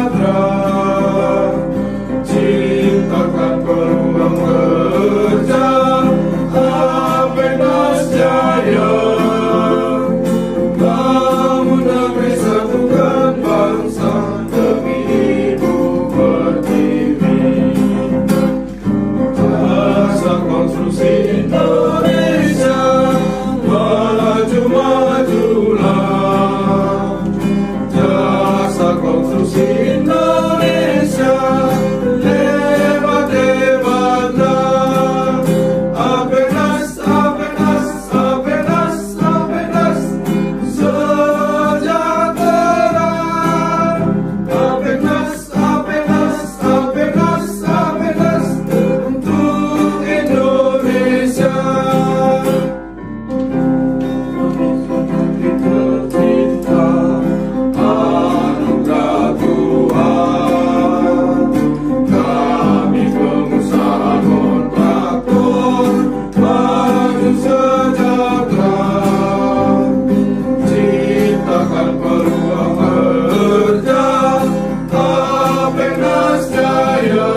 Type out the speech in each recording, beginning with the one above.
sejahtera, ciptakan peluang kerja, Apenas Jaya, bangun negeri, satukan bangsa demi ibu pertiwi. Jasa konstruksi Indonesia, maju-majulah. Jasa konstruksi Indonesia, hebat-hebatlah. Apenas, Apenas, Apenas, Apenas, sejahtera. Apenas, Apenas, Apenas, Apenas, untuk Indonesia. Tercipta anugerah Tuhan, kami pengusaha kontraktor, maju sejahtera, ciptakan peluang kerja, Apenas Jaya,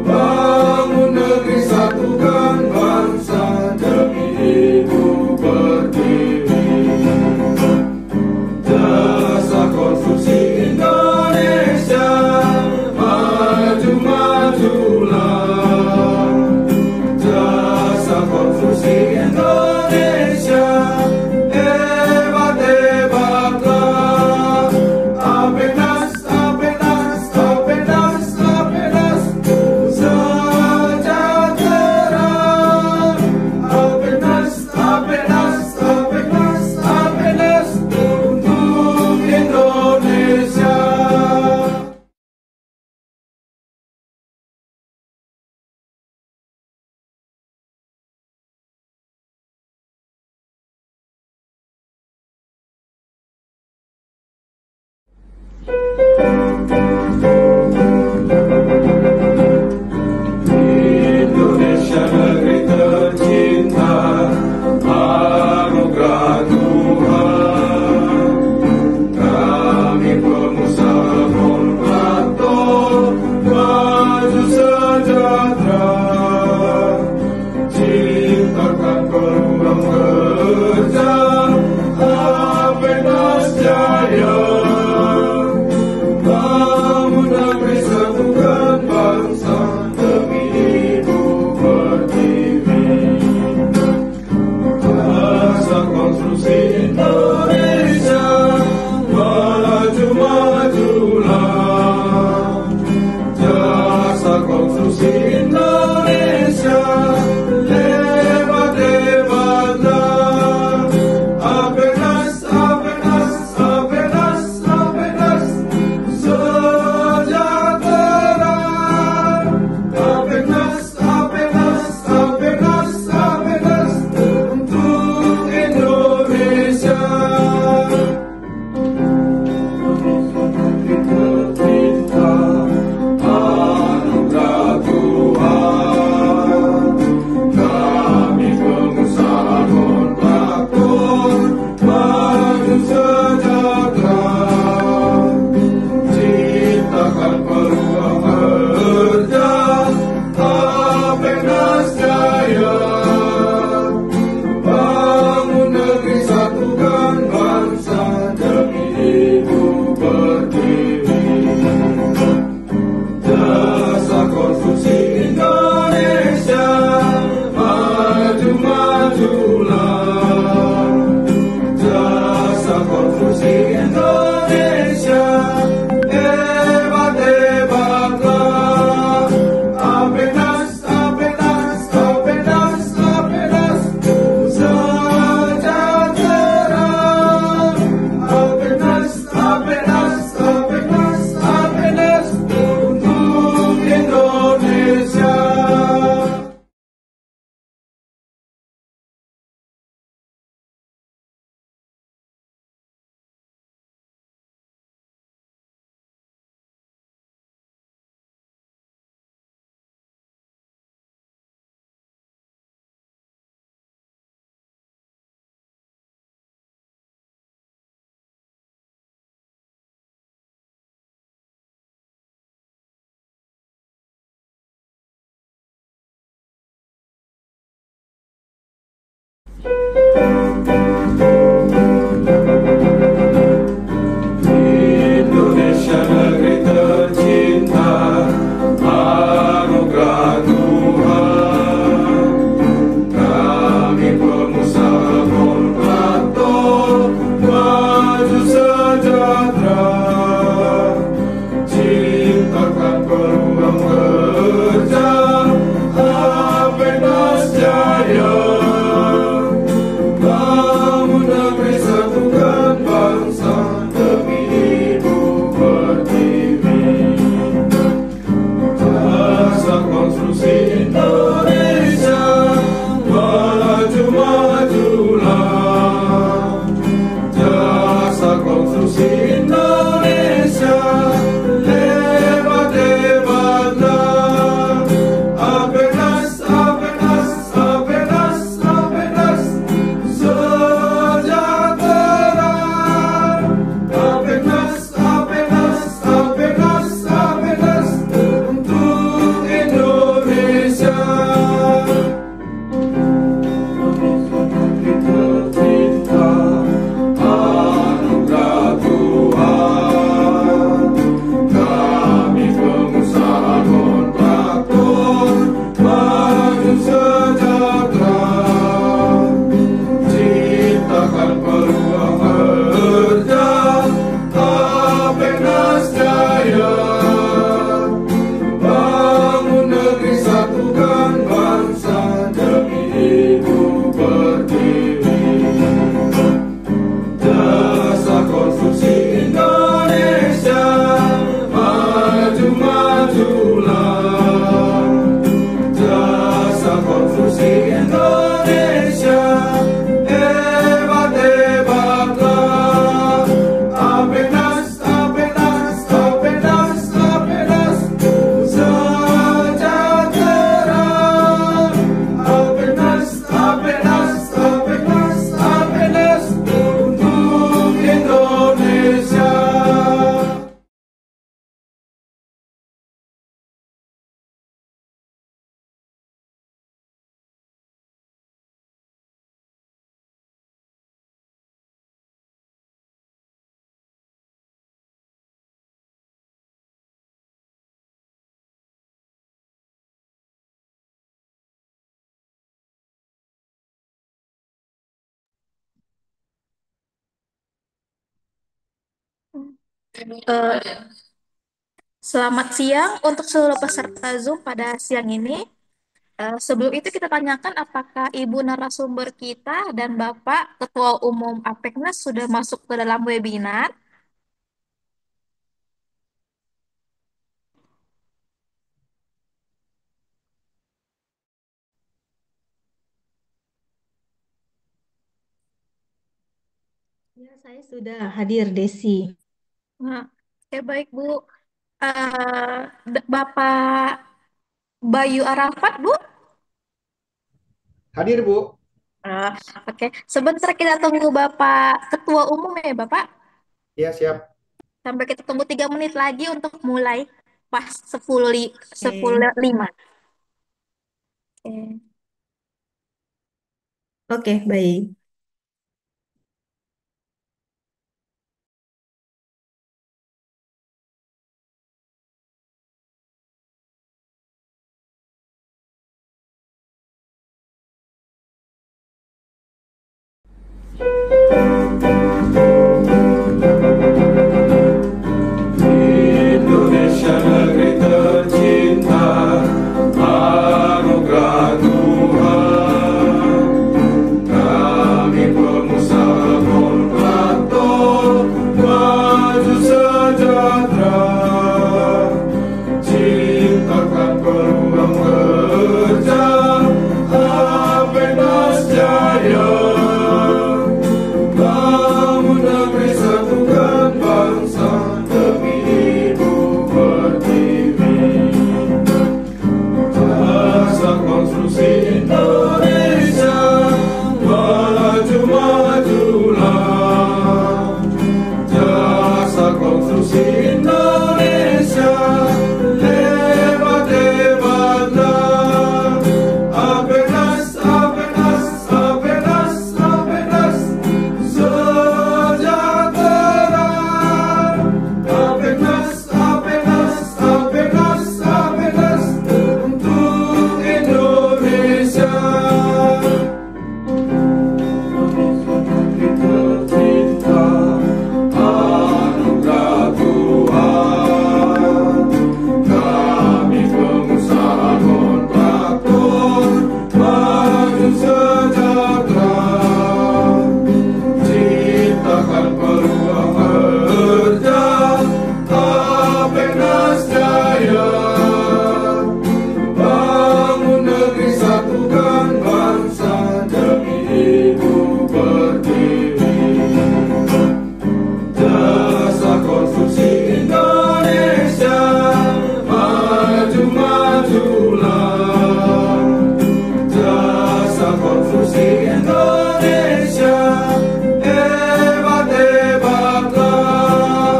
bangun negeri, satukan bangsa demi ibu pertiwi. Jasa konstruksi Indonesia, maju-majulah. Jasa konstruksi Indonesia, hebat-hebatlah. Apenas, Apenas, Apenas, Apenas, sejahtera. Apenas, Apenas, Apenas, Apenas, untuk Indonesia. Indonesia negeri tercinta, anugerah Tuhan, kami pengusaha kontraktor, maju sejahtera, ciptakan peluang kerja, Apenas Jaya, Eh, Selamat siang untuk seluruh peserta Zoom pada siang ini. Sebelum itu kita tanyakan apakah Ibu narasumber kita dan Bapak Ketua Umum APEKNAS sudah masuk ke dalam webinar. Ya, saya sudah hadir, Desi. Nah, baik Bu. Bapak Bayu Arafat, Bu. Hadir, Bu. Eh, oke, sebentar kita tunggu Bapak Ketua Umum ya Bapak. Ya, siap. Sampai kita tunggu 3 menit lagi untuk mulai pas 10 Oke, lewat 5. Oke. oke, baik. Indonesia negeri tercinta, anugerah Tuhan. Kami pengusaha kontraktor, maju sejahtera, ciptakan peluang kerja, Apenas Jaya. Bangun negeri, satukan bangsa demi ibu pertiwi. Jasa konstruksi Indonesia, maju majulah. Jasa konstruksi Indonesia, hebat hebatlah. Apenas, Apenas, Apenas, Apenas, sejahtera. Apenas, Apenas, Apenas, Apenas, untuk Indonesia. Tercinta, anugerah Tuhan. Kami pengusaha kontraktor, maju sejahtera, ciptakan peluang kerja, Apenas Jaya. Bangun negeri, satukan bangsa demi ibu pertiwi. Jasa konstruksi Indonesia, maju majulah. Jasa konstruksi Indonesia, hebat hebatlah.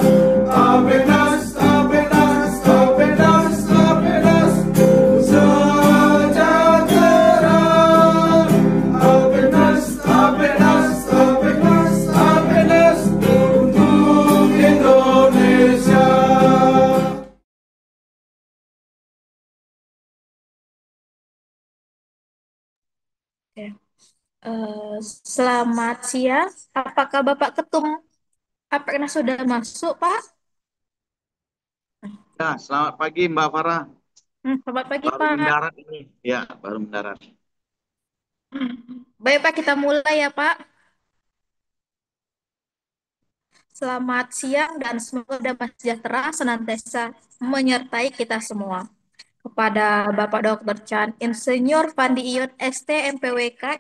Apenas, Apenas, Apenas, Apenas, sejahtera. Apenas, Apenas, Apenas, Apenas, untuk Indonesia. Oke. Eh, Selamat siang. Apakah Bapak Ketum APEKNAS sudah masuk, Pak? Ya, selamat pagi Mbak Farah. Selamat pagi, Baru Pak. mendarat ini. Ya, baru mendarat. Baik, Pak, kita mulai ya, Pak. Selamat siang dan semoga damai sejahtera senantiasa menyertai kita semua. Kepada Bapak Dr. Chan, Insinyur Fandi Iyun, ST, MPWK,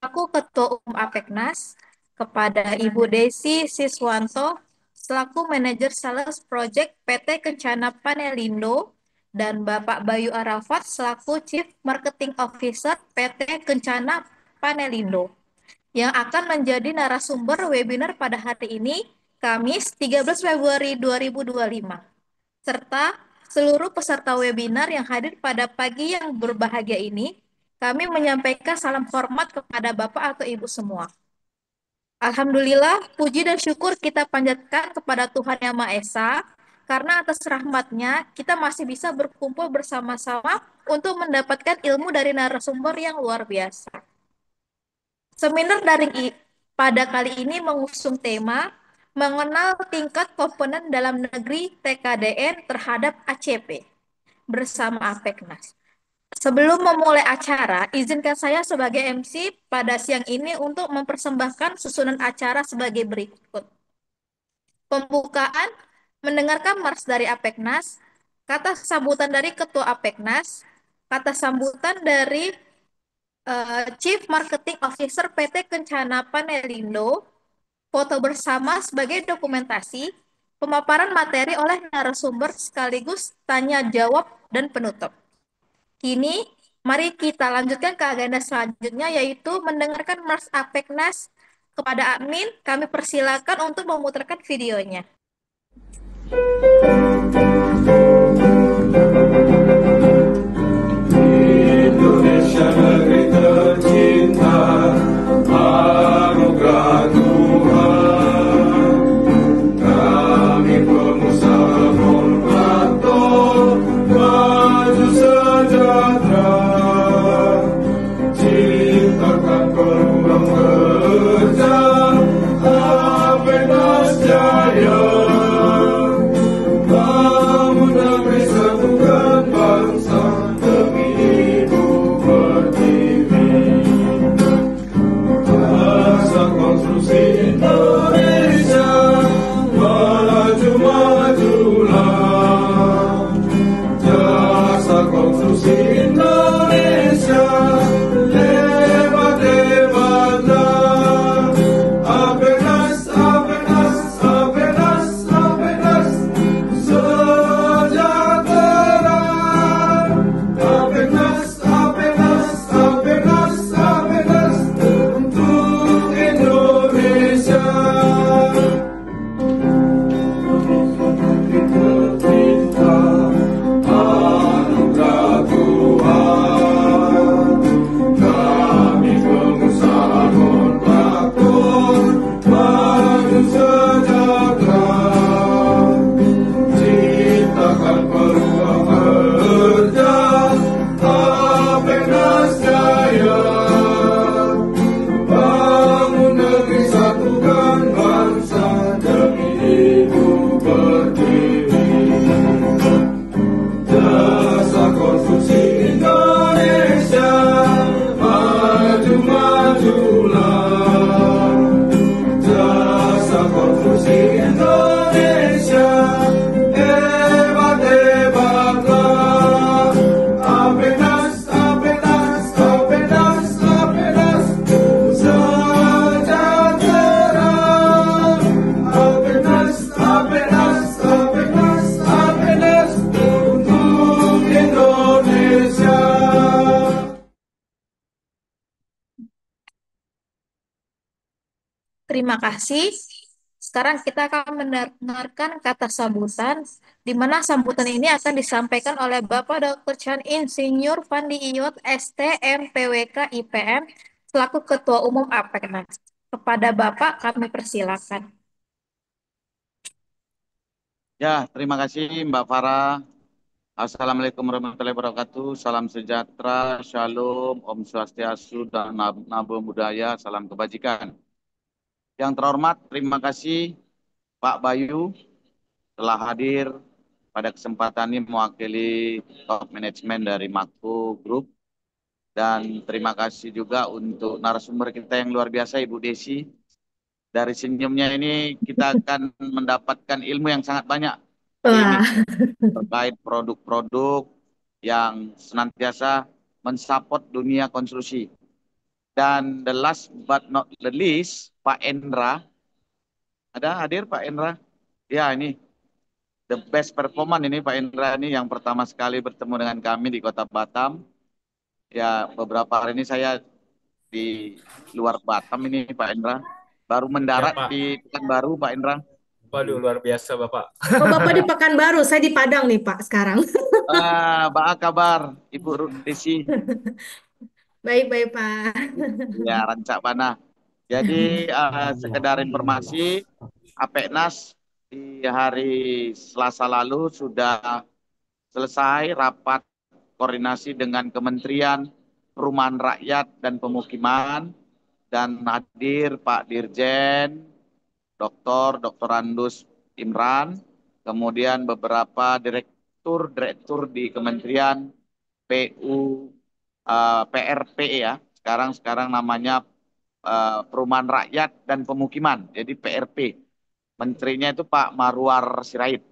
aku Ketua Umum APEKNAS, kepada Ibu Desi Siswanto, selaku Manajer Sales Project PT Kencana Panelindo, dan Bapak Bayu Arafat, selaku Chief Marketing Officer PT Kencana Panelindo, yang akan menjadi narasumber webinar pada hari ini, Kamis 13 Februari 2025, serta seluruh peserta webinar yang hadir pada pagi yang berbahagia ini. Kami menyampaikan salam hormat kepada Bapak atau Ibu semua. Alhamdulillah, puji dan syukur kita panjatkan kepada Tuhan Yang Maha Esa, karena atas rahmatnya kita masih bisa berkumpul bersama-sama untuk mendapatkan ilmu dari narasumber yang luar biasa. Seminar daring pada kali ini mengusung tema mengenal tingkat komponen dalam negeri TKDN terhadap ACP bersama APEKNAS. Sebelum memulai acara, izinkan saya sebagai MC pada siang ini untuk mempersembahkan susunan acara sebagai berikut. Pembukaan, mendengarkan mars dari APEKNAS, kata sambutan dari Ketua APEKNAS, kata sambutan dari Chief Marketing Officer PT Kencana Panelindo, foto bersama sebagai dokumentasi, pemaparan materi oleh narasumber sekaligus tanya jawab dan penutup. Kini, mari kita lanjutkan ke agenda selanjutnya, yaitu mendengarkan Mars Apeknas. Kepada admin, kami persilakan untuk memutarkan videonya. Indonesia negeri tercinta, anugerah Tuhan. Kami pengusaha kontraktor, maju sejahtera, ciptakan peluang kerja, Apenas jaya. Bangun negeri, satukan bangsa, demi ibu pertiwi. Jasa konstruksi Indonesia, maju-majulah. Jasa konstruksi Indonesia, hebat-hebatlah. Apenas, Apenas, Apenas, Apenas, sejahtera. Apenas, Apenas, Apenas, Apenas, untuk Indonesia. Tercinta, anugerah Tuhan. Kami pengusaha kontraktor, maju sejahtera, ciptakan peluang kerja, Apenas jaya. Bangun negeri, satukan bangsa, demi ibu pertiwi. Jasa konstruksi Indonesia, maju-majulah. Jasa konstruksi Indonesia, hebat-hebatlah. Apenas, Apenas, Apenas, Apenas, sejahtera. Apenas, Apenas, Apenas, Apenas, untuk Indonesia. Terima kasih. Sekarang kita akan mendengarkan kata sambutan, di mana sambutan ini akan disampaikan oleh Bapak Dr. Chan Insinyur Fandi Iyot, ST, MPWK, IPM, selaku Ketua Umum APEKNAS. Kepada Bapak, kami persilakan. Ya, terima kasih Mbak Farah. Assalamualaikum warahmatullahi wabarakatuh. Salam sejahtera, shalom, Om Swastiastu, dan Namo Buddhaya, salam kebajikan. Yang terhormat, terima kasih Pak Bayu telah hadir pada kesempatan ini mewakili top manajemen dari Makfu Group. Dan terima kasih juga untuk narasumber kita yang luar biasa, Ibu Desi. Dari senyumnya ini kita akan mendapatkan ilmu yang sangat banyak hari ini terkait produk-produk yang senantiasa mensupport dunia konstruksi. Dan the last but not the least, Pak Endra. Ada hadir Pak Endra? Ya, ini the best performance ini Pak Endra ini yang pertama sekali bertemu dengan kami di Kota Batam. Ya, beberapa hari ini saya di luar Batam ini Pak Endra. Baru mendarat Pak. di Pekanbaru Pak Endra. Waduh, luar biasa Bapak. Oh, Bapak di Pekanbaru, saya di Padang nih Pak sekarang. Apa kabar Ibu Desi? Baik-baik Pak. Ya, Rancak Panah. Jadi sekedar informasi, APEKNAS di hari Selasa lalu sudah selesai rapat koordinasi dengan Kementerian Perumahan Rakyat dan Pemukiman, dan hadir Pak Dirjen, Dr. Andus Imran, kemudian beberapa direktur di Kementerian PU, PRP ya, sekarang namanya Perumahan Rakyat dan Pemukiman, jadi PRP. Menterinya itu Pak Marwar Sirait.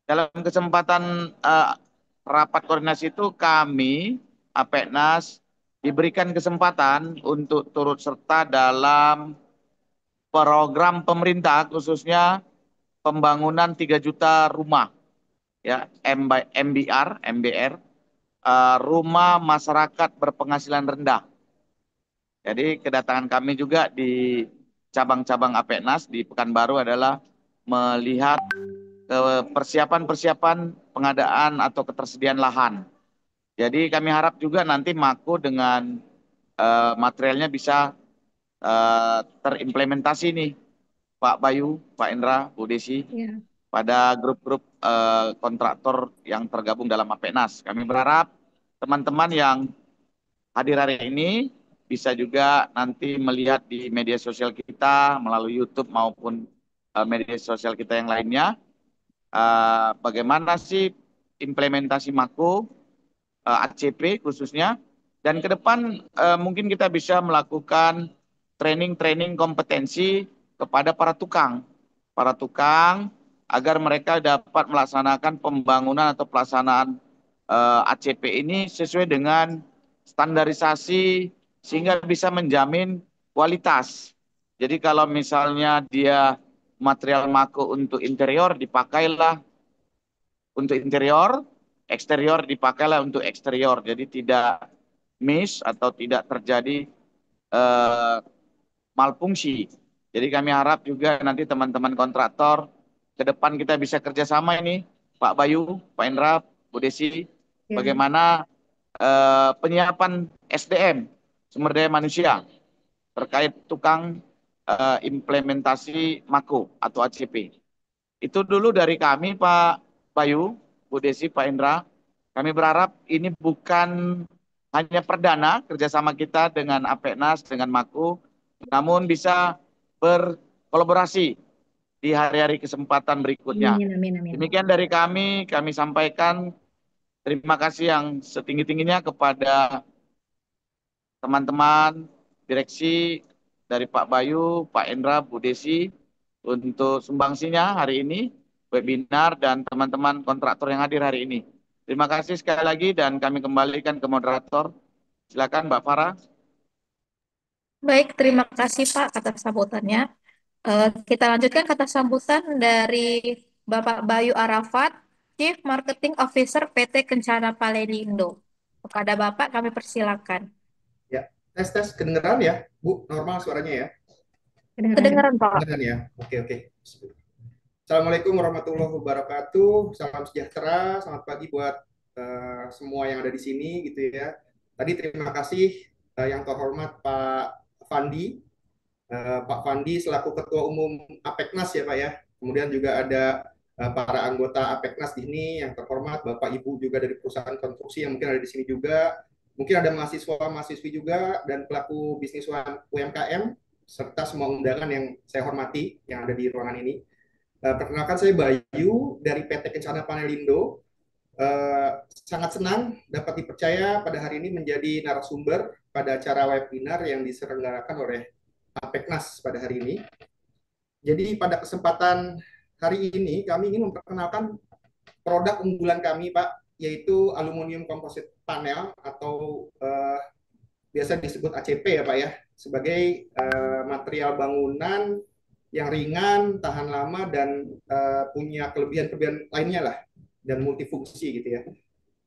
Dalam kesempatan rapat koordinasi itu kami, APEKNAS, diberikan kesempatan untuk turut serta dalam program pemerintah khususnya pembangunan 3 juta rumah ya MBR, rumah masyarakat berpenghasilan rendah. Jadi kedatangan kami juga di cabang-cabang APEKNAS di Pekanbaru adalah melihat persiapan-persiapan pengadaan atau ketersediaan lahan. Jadi kami harap juga nanti Mako dengan materialnya bisa terimplementasi nih, Pak Bayu, Pak Indra, Bu Desi, Ya. pada grup-grup kontraktor yang tergabung dalam APEKNAS. Kami berharap teman-teman yang hadir hari ini bisa juga nanti melihat di media sosial kita melalui YouTube maupun media sosial kita yang lainnya, bagaimana sih implementasi Mako, ACP khususnya, dan ke depan mungkin kita bisa melakukan training-training kompetensi kepada para tukang agar mereka dapat melaksanakan pembangunan atau pelaksanaan ACP ini sesuai dengan standarisasi sehingga bisa menjamin kualitas. Jadi kalau misalnya dia material Mako untuk interior dipakailah untuk interior, eksterior dipakailah untuk eksterior. Jadi tidak miss atau tidak terjadi eh, malfungsi. Jadi kami harap juga nanti teman-teman kontraktor ke depan kita bisa kerjasama ini, Pak Bayu, Pak Indra, Bu Desi, Ya. bagaimana penyiapan SDM, sumber daya manusia, terkait tukang implementasi Mako atau ACP. Itu dulu dari kami, Pak Bayu, Bu Desi, Pak Indra. Kami berharap ini bukan hanya perdana kerjasama kita dengan APEKNAS, dengan Mako, namun bisa berkolaborasi di hari-hari kesempatan berikutnya. Amin, amin, amin. Demikian dari kami sampaikan terima kasih yang setinggi-tingginya kepada teman-teman direksi dari Pak Bayu, Pak Indra, Bu Desi untuk sumbangsinya hari ini, webinar dan teman-teman kontraktor yang hadir hari ini. Terima kasih sekali lagi dan kami kembalikan ke moderator. Silakan Mbak Farah. Baik, terima kasih Pak atas sambutannya. Kita lanjutkan kata sambutan dari Bapak Bayu Arafat, Chief Marketing Officer PT Kencana Palelindo. Kepada Bapak kami persilakan. Ya, tes kedengeran ya, Bu? Normal suaranya ya? Kedengaran. Kedengaran Pak. Kedengeran ya? Oke. Assalamualaikum warahmatullahi wabarakatuh. Salam sejahtera, selamat pagi buat semua yang ada di sini gitu ya. Tadi terima kasih yang terhormat Pak Fandi. Pak Fandi selaku Ketua Umum APEKNAS ya Pak ya. Kemudian juga ada para anggota APEKNAS di sini yang terhormat, Bapak Ibu juga dari perusahaan konstruksi yang mungkin ada di sini juga. Mungkin ada mahasiswa-mahasiswi juga dan pelaku bisnis UMKM serta semua undangan yang saya hormati yang ada di ruangan ini. Perkenalkan saya Bayu dari PT Kencana Palelindo. Sangat senang dapat dipercaya pada hari ini menjadi narasumber pada acara webinar yang diselenggarakan oleh APEKNAS pada hari ini. Jadi pada kesempatan hari ini kami ingin memperkenalkan produk unggulan kami Pak, yaitu aluminium composite panel atau biasa disebut ACP ya Pak ya, sebagai material bangunan yang ringan, tahan lama dan punya kelebihan-kelebihan lainnya lah dan multifungsi gitu ya.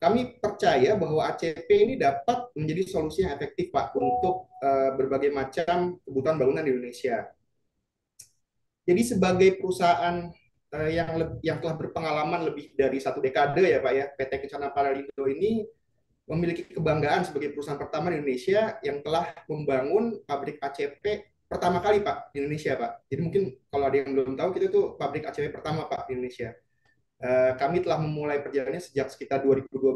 Kami percaya bahwa ACP ini dapat menjadi solusi yang efektif Pak untuk berbagai macam kebutuhan bangunan di Indonesia. Jadi sebagai perusahaan yang telah berpengalaman lebih dari 1 dekade ya Pak ya, PT Kencana Palelindo ini memiliki kebanggaan sebagai perusahaan pertama di Indonesia yang telah membangun pabrik ACP pertama kali Pak di Indonesia Pak. Jadi mungkin kalau ada yang belum tahu, kita tuh pabrik ACP pertama Pak di Indonesia. Kami telah memulai perjalanannya sejak sekitar 2012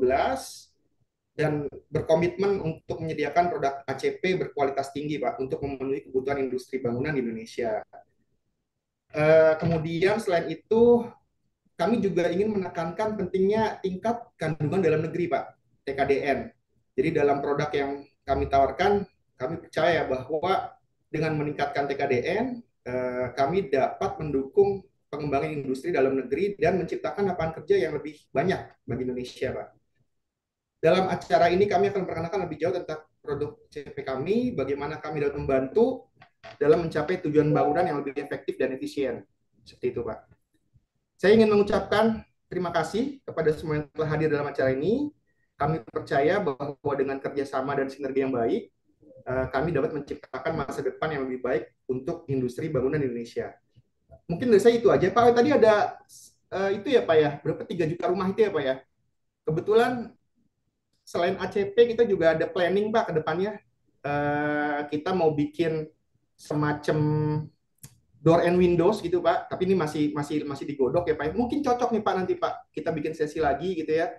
dan berkomitmen untuk menyediakan produk ACP berkualitas tinggi Pak untuk memenuhi kebutuhan industri bangunan di Indonesia. Kemudian selain itu, kami juga ingin menekankan pentingnya tingkat kandungan dalam negeri, Pak, TKDN. Jadi dalam produk yang kami tawarkan, kami percaya bahwa dengan meningkatkan TKDN, kami dapat mendukung pengembangan industri dalam negeri dan menciptakan lapangan kerja yang lebih banyak bagi Indonesia, Pak. Dalam acara ini kami akan memperkenalkan lebih jauh tentang produk CP kami, bagaimana kami dapat membantu dalam mencapai tujuan bangunan yang lebih efektif dan efisien. Seperti itu, Pak. Saya ingin mengucapkan terima kasih kepada semua yang telah hadir dalam acara ini. Kami percaya bahwa dengan kerjasama dan sinergi yang baik, kami dapat menciptakan masa depan yang lebih baik untuk industri bangunan Indonesia. Mungkin dari saya itu aja, Pak. Tadi ada itu ya, Pak ya, berapa 3 juta rumah itu ya, Pak ya. Kebetulan selain ACP kita juga ada planning, Pak, ke depannya. Kita mau bikin semacam door and windows gitu, Pak. Tapi ini masih digodok ya, Pak. Mungkin cocok nih, Pak, nanti, Pak. Kita bikin sesi lagi gitu ya.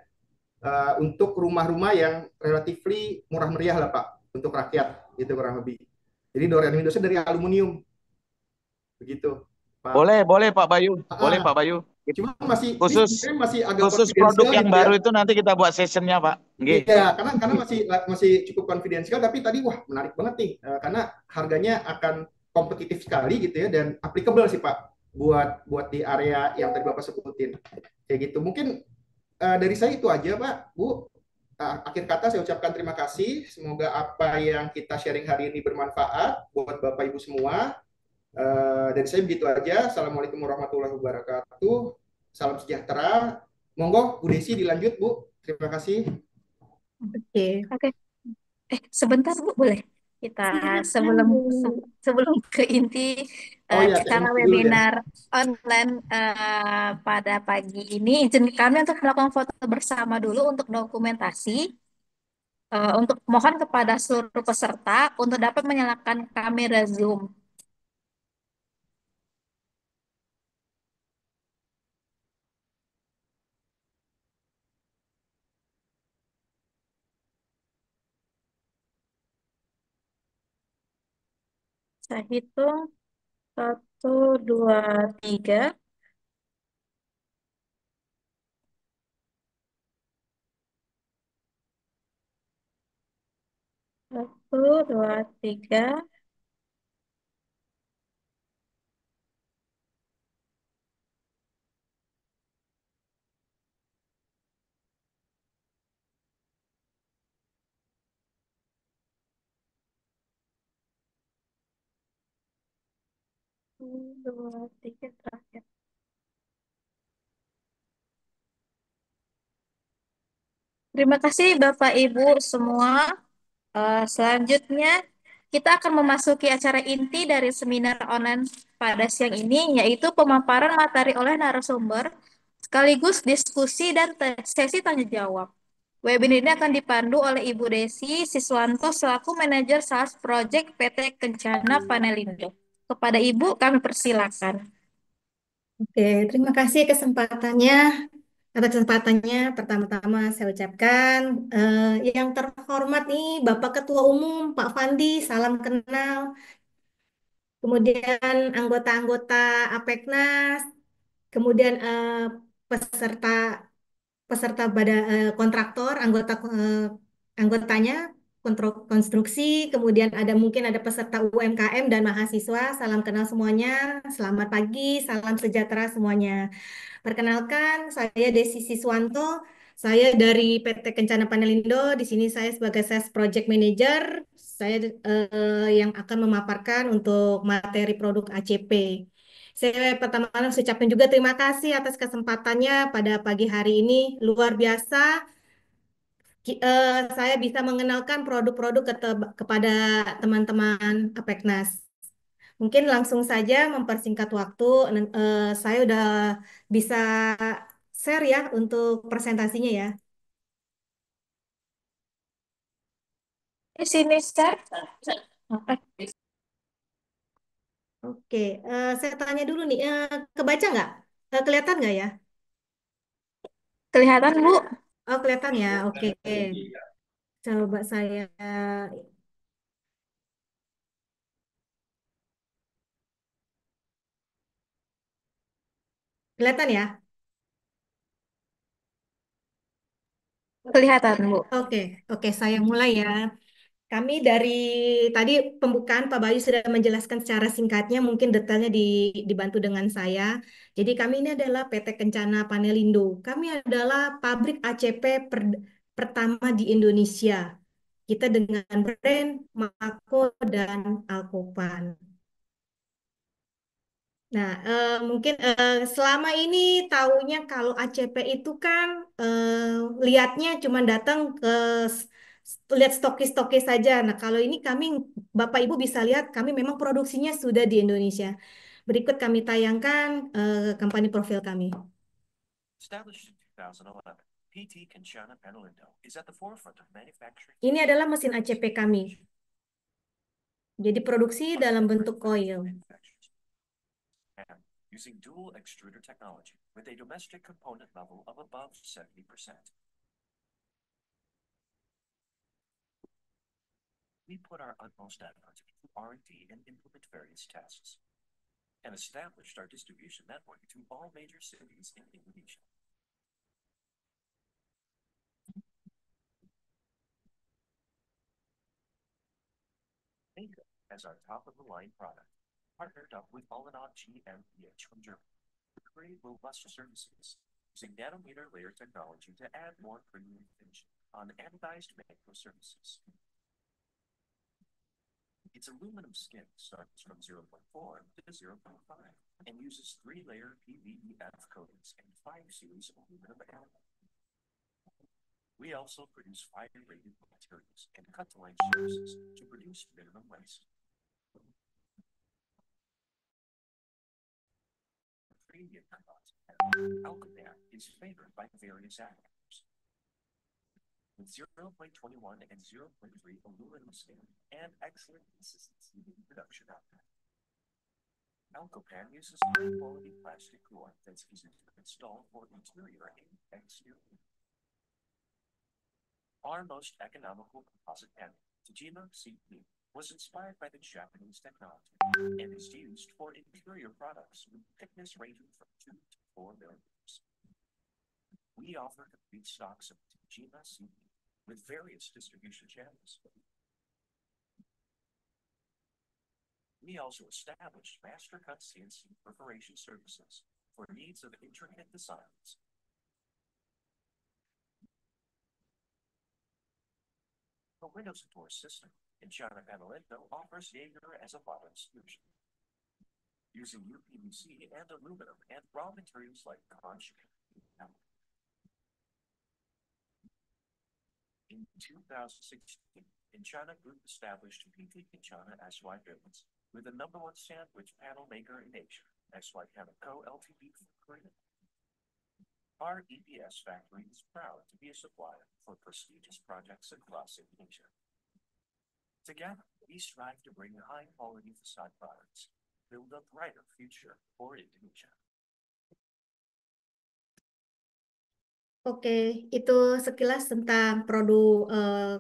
Untuk rumah-rumah yang relatively murah meriah lah, Pak, untuk rakyat gitu kurang lebih. Jadi door and windows dari aluminium. Begitu, Pak. Boleh, boleh Pak Bayu. Boleh Pak Ah, Bayu. cuma ini Khusus sebenarnya masih agak khusus produk konfidensial yang gitu ya. baru itu nanti kita buat sessionnya Pak. Nggih. Iya, karena masih cukup konfidensial, tapi tadi wah menarik banget nih, karena harganya akan kompetitif sekali gitu ya dan applicable sih Pak buat buat di area yang tadi Bapak sebutin. Kayak gitu. Mungkin dari saya itu aja Pak, Bu. Akhir kata saya ucapkan terima kasih. Semoga apa yang kita sharing hari ini bermanfaat buat Bapak Ibu semua. Dari saya begitu aja. Assalamualaikum warahmatullahi wabarakatuh. Salam sejahtera. Monggo Bu Desi dilanjut Bu. Terima kasih. Oke, Oke. Sebentar Bu, boleh? Kita silakan sebelum Bu. sebelum ke inti Oh ya, ke cara inti dulu ya. webinar online pada pagi ini, izin kami untuk melakukan foto bersama dulu untuk dokumentasi. Untuk mohon kepada seluruh peserta untuk dapat menyalakan kamera Zoom. Saya hitung 1, 2, 3. 1, 2, 3. 1, 2, 3 terakhir. Terima kasih Bapak Ibu semua. Selanjutnya kita akan memasuki acara inti dari seminar online pada siang ini, yaitu pemaparan materi oleh narasumber, sekaligus diskusi dan sesi tanya jawab. Webinar ini akan dipandu oleh Ibu Desi Siswanto selaku Manajer Sales Project PT Kencana Panelindo. Kepada Ibu kami persilakan. Oke, terima kasih atas kesempatannya. Pertama-tama saya ucapkan yang terhormat nih Bapak Ketua Umum Pak Fandi, salam kenal. Kemudian anggota-anggota APEKNAS, kemudian peserta peserta kontraktor, anggotanya, konstruksi, kemudian mungkin ada peserta UMKM dan mahasiswa. Salam kenal semuanya. Selamat pagi, salam sejahtera semuanya. Perkenalkan, saya Desi Siswanto. Saya dari PT Kencana Panelindo. Di sini saya sebagai Sales Project Manager. Saya yang akan memaparkan untuk materi produk ACP. Saya pertama-tama harus ucapkan juga terima kasih atas kesempatannya pada pagi hari ini. Luar biasa, saya bisa mengenalkan produk-produk kepada teman-teman APEKNAS. Mungkin langsung saja mempersingkat waktu, saya udah bisa share ya untuk presentasinya ya. Sini, Sir. Oke, saya tanya dulu nih, kebaca nggak? Kelihatan nggak ya? Kelihatan, Bu? Oh, kelihatan ya. Oke, coba saya. Kelihatan ya? Kelihatan, Bu. Oke, oke, saya mulai ya. Kami dari tadi pembukaan Pak Bayu sudah menjelaskan secara singkatnya, mungkin detailnya dibantu dengan saya. Jadi kami ini adalah PT Kencana Panelindo. Kami adalah pabrik ACP pertama di Indonesia. Kita dengan brand Mako dan Alkopan. Nah, mungkin selama ini taunya kalau ACP itu kan lihatnya cuma datang ke lihat stokis-stokis saja. Nah, kalau ini kami Bapak Ibu bisa lihat kami memang produksinya sudah di Indonesia. Berikut kami tayangkan company profil kami. Established in 2011, PT Kencana Panelindo is at the forefront of manufacturing Ini adalah mesin ACP kami. Jadi produksi dalam bentuk coil. and using dual extruder technology with a domestic component level of above 70%. We put our utmost effort into R&D and implement various tests, and established our distribution network to all major cities in Indonesia. Inca, as our top-of-the-line product, partnered up with Alanaut GmbH from Germany to create robust surfaces using nanometer layer technology to add more premium finish on anodized macro surfaces. Its aluminum skin starts from 0.4 to 0.5 and uses 3-layer PVEF coatings and 5 series aluminum alloy. We also produce fire-rated materials and cut-to-length surfaces to produce minimum waste. Premium composite Alcopan is favored by various actors. With 0.21 and 0.3 aluminum skin and excellent consistency in production output. Alcopan uses high-quality plastic core that's easy to install for interior and exterior. Our most economical composite panel, Tajima CP, was inspired by the Japanese technology and is used for interior products with thickness ranging from 2 to 4 millimeters. We offer complete stocks of Tajima CP with various distribution channels. We also established master cut CNC perforation services for needs of intricate designs. The windows and doors system in Kencana Panelindo offers Jaeger as a bottom solution. Using UPVC and aluminum and raw materials like conch. In 2016, Kencana Group established PT Kencana SY Business with the #1 sandwich panel maker in Asia, SY Chemico Ltd from Korea. Our EPS factory is proud to be a supplier for prestigious projects across Indonesia. Together, we strive to bring high-quality facade products, build a brighter future for Indonesia. Oke, itu sekilas tentang produk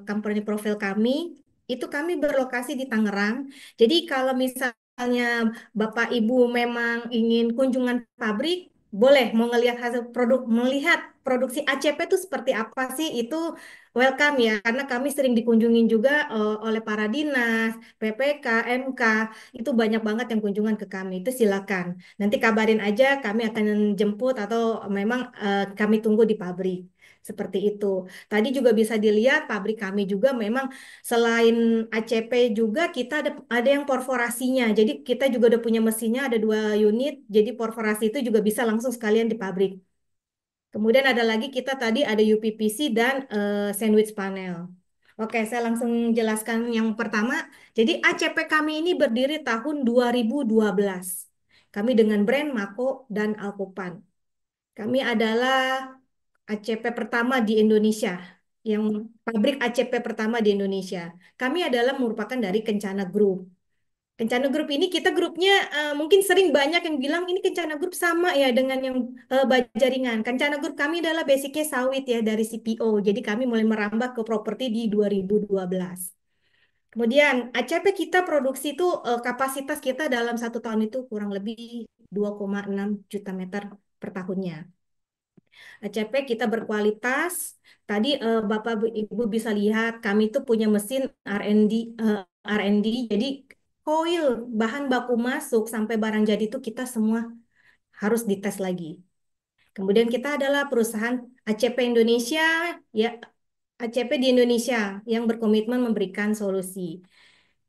company profil kami. Itu kami berlokasi di Tangerang. Jadi kalau misalnya Bapak Ibu memang ingin kunjungan pabrik, boleh mau ngelihat hasil produk, melihat produksi ACP itu seperti apa sih, itu welcome ya. Karena kami sering dikunjungin juga oleh para dinas, PPK, MK, itu banyak banget yang kunjungan ke kami. Itu silakan. Nanti kabarin aja, kami akan jemput atau memang kami tunggu di pabrik. Seperti itu. Tadi juga bisa dilihat pabrik kami juga memang selain ACP juga kita ada yang perforasinya. Jadi kita juga udah punya mesinnya ada 2 unit. Jadi perforasi itu juga bisa langsung sekalian di pabrik. Kemudian ada lagi kita tadi ada UPVC dan sandwich panel. Oke, saya langsung jelaskan yang pertama. Jadi ACP kami ini berdiri tahun 2012. Kami dengan brand Mako dan Alkopan. Kami adalah ACP pertama di Indonesia, yang pabrik ACP pertama di Indonesia. Kami adalah merupakan dari Kencana Group. Kencana Group ini kita grupnya mungkin sering banyak yang bilang ini Kencana Group sama ya dengan yang Bajaringan. Kencana Group kami adalah basicnya sawit ya dari CPO. Jadi kami mulai merambah ke properti di 2012. Kemudian ACP kita produksi itu kapasitas kita dalam 1 tahun itu kurang lebih 2,6 juta meter per tahunnya. ACP kita berkualitas. Tadi Bapak Ibu bisa lihat kami itu punya mesin R&D R&D. Jadi koil bahan baku masuk sampai barang jadi itu kita semua harus dites lagi. Kemudian kita adalah perusahaan ACP Indonesia, ya ACP di Indonesia yang berkomitmen memberikan solusi.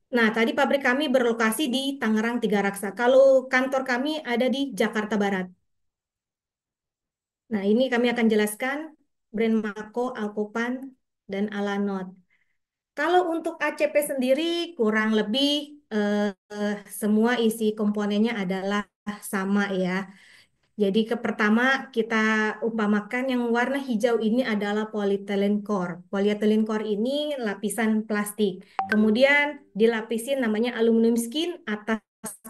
Nah, tadi pabrik kami berlokasi di Tangerang Tiga Raksa. Kalau kantor kami ada di Jakarta Barat. Nah, ini kami akan jelaskan brand Mako, Alkopan, dan Alanot. Kalau untuk ACP sendiri kurang lebih semua isi komponennya adalah sama ya. Jadi pertama kita umpamakan yang warna hijau ini adalah polyethylene core. Polyethylene core ini lapisan plastik. Kemudian dilapisin namanya aluminium skin atas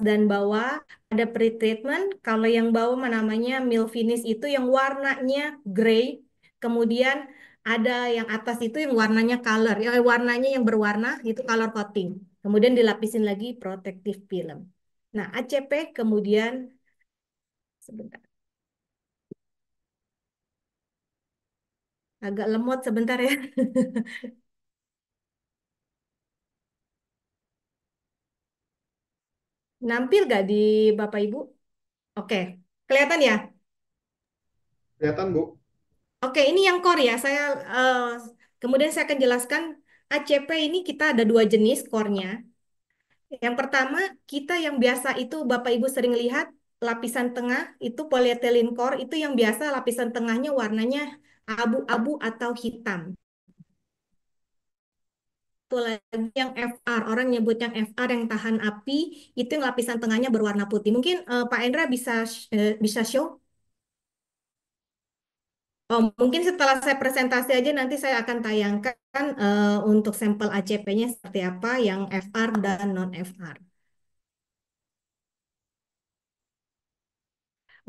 dan bawah. Ada pre-treatment. Kalau yang bawah namanya mill finish itu yang warnanya gray. Kemudian ada yang atas itu yang warnanya color. Warnanya yang berwarna itu color coating. Kemudian dilapisin lagi protective film. Nah, ACP kemudian sebentar. Agak lemot sebentar ya. Nampil gak di Bapak Ibu? Oke, kelihatan ya? Kelihatan, Bu. Oke, ini yang core ya. Kemudian saya akan jelaskan ACP ini kita ada dua jenis core-nya. Yang pertama, kita yang biasa itu Bapak Ibu sering lihat lapisan tengah itu polyethylene core itu yang biasa lapisan tengahnya warnanya abu-abu atau hitam. Satu lagi yang FR, orang nyebut yang FR yang tahan api, itu yang lapisan tengahnya berwarna putih. Mungkin Pak Endra bisa show. Oh, mungkin setelah saya presentasi aja nanti saya akan tayangkan untuk sampel ACP-nya seperti apa yang FR dan non FR.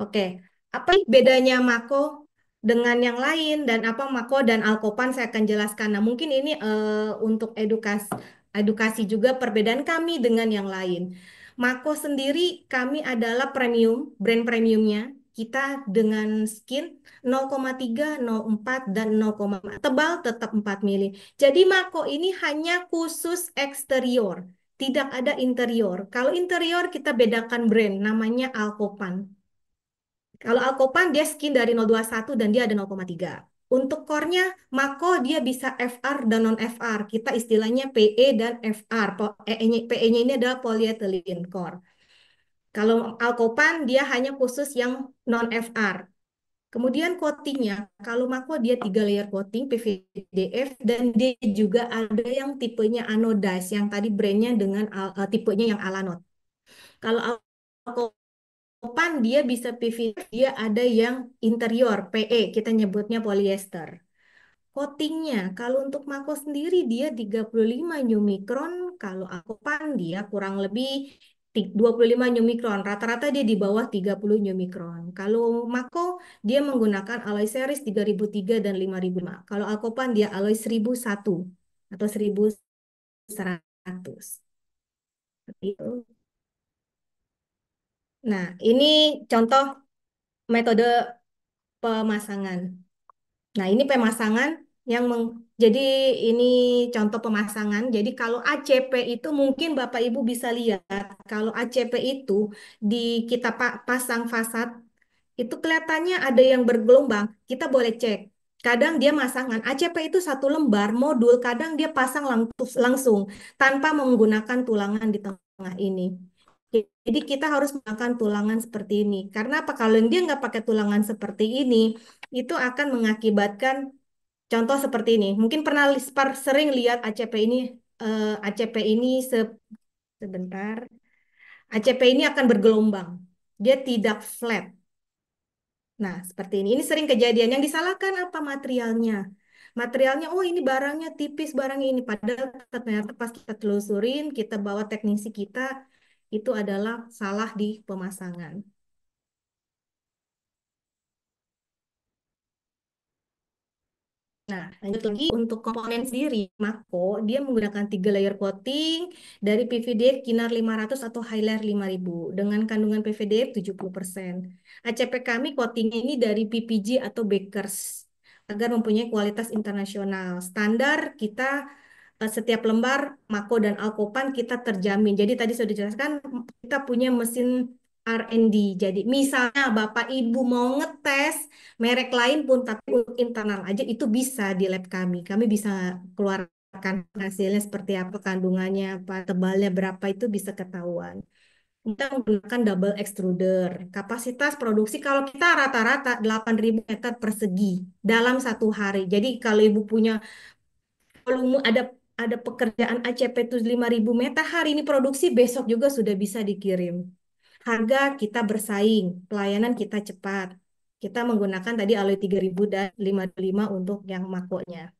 Oke, apa bedanya Mako dengan yang lain dan apa Mako dan Alkopan saya akan jelaskan. Nah, mungkin ini untuk edukasi juga perbedaan kami dengan yang lain. Mako sendiri kami adalah premium, brand premiumnya. Kita dengan skin 0,3, 0,4 dan 0,5. Tebal tetap 4 mili. Jadi Mako ini hanya khusus eksterior, tidak ada interior. Kalau interior kita bedakan brand, namanya Alkopan. Kalau Alkopan dia skin dari 0,21 dan dia ada 0,3. Untuk core-nya, Mako dia bisa FR dan non-FR. Kita istilahnya PE dan FR. PE-nya ini adalah polyethylene core. Kalau Alkopan dia hanya khusus yang non-FR. Kemudian coatingnya, kalau Mako dia 3 layer coating PVDF dan dia juga ada yang tipenya anodized, yang tadi brandnya dengan tipenya yang Alanot. Kalau Alkopan dia bisa PVDF, dia ada yang interior PE, kita nyebutnya polyester. Coatingnya, kalau untuk Mako sendiri dia 35 micron, kalau Alkopan dia kurang lebih 25 micron. Rata-rata dia di bawah 30 micron. Kalau Mako dia menggunakan alloy series 3003 dan 5005. Kalau Alkopan dia alloy 1001 atau 1100. Seperti itu. Nah, ini contoh metode pemasangan. Nah, ini pemasangan jadi ini contoh pemasangan. Jadi kalau ACP itu mungkin Bapak Ibu bisa lihat kalau ACP itu di kita pasang fasad itu kelihatannya ada yang bergelombang. Kita boleh cek. Kadang dia masangan ACP itu satu lembar modul, kadang dia pasang langsung tanpa menggunakan tulangan di tengah ini. Jadi kita harus menggunakan tulangan seperti ini. Karena apa? Kalau dia nggak pakai tulangan seperti ini, itu akan mengakibatkan contoh seperti ini. Mungkin pernah sering lihat ACP ini, ACP ini sebentar. ACP ini akan bergelombang. Dia tidak flat. Nah, seperti ini. Ini sering kejadian. Yang disalahkan apa materialnya? Materialnya, oh ini barangnya tipis, barang ini. Padahal ternyata pas kita telusurin, kita bawa teknisi kita, itu adalah salah di pemasangan. Nah, lanjut lagi untuk komponen sendiri, Mako dia menggunakan 3 layer coating dari PVDF Kinar 500 atau Highlight 5000 dengan kandungan PVDF 70%. ACP kami coatingnya ini dari PPG atau Bakers agar mempunyai kualitas internasional. Standar kita setiap lembar Mako dan Alkopan kita terjamin. Jadi tadi sudah dijelaskan kita punya mesin R&D. Jadi misalnya Bapak Ibu mau ngetes merek lain pun tapi untuk internal aja itu bisa di lab kami. Kami bisa keluarkan hasilnya seperti apa kandungannya, apa tebalnya berapa itu bisa ketahuan. Kita menggunakan double extruder. Kapasitas produksi kalau kita rata-rata 8.000 meter persegi dalam 1 hari. Jadi kalau Ibu punya volume ada pekerjaan ACP itu 5.000 meter hari ini produksi besok juga sudah bisa dikirim. Harga kita bersaing, pelayanan kita cepat. Kita menggunakan tadi alloy 3.000 dan 55 untuk yang makonya.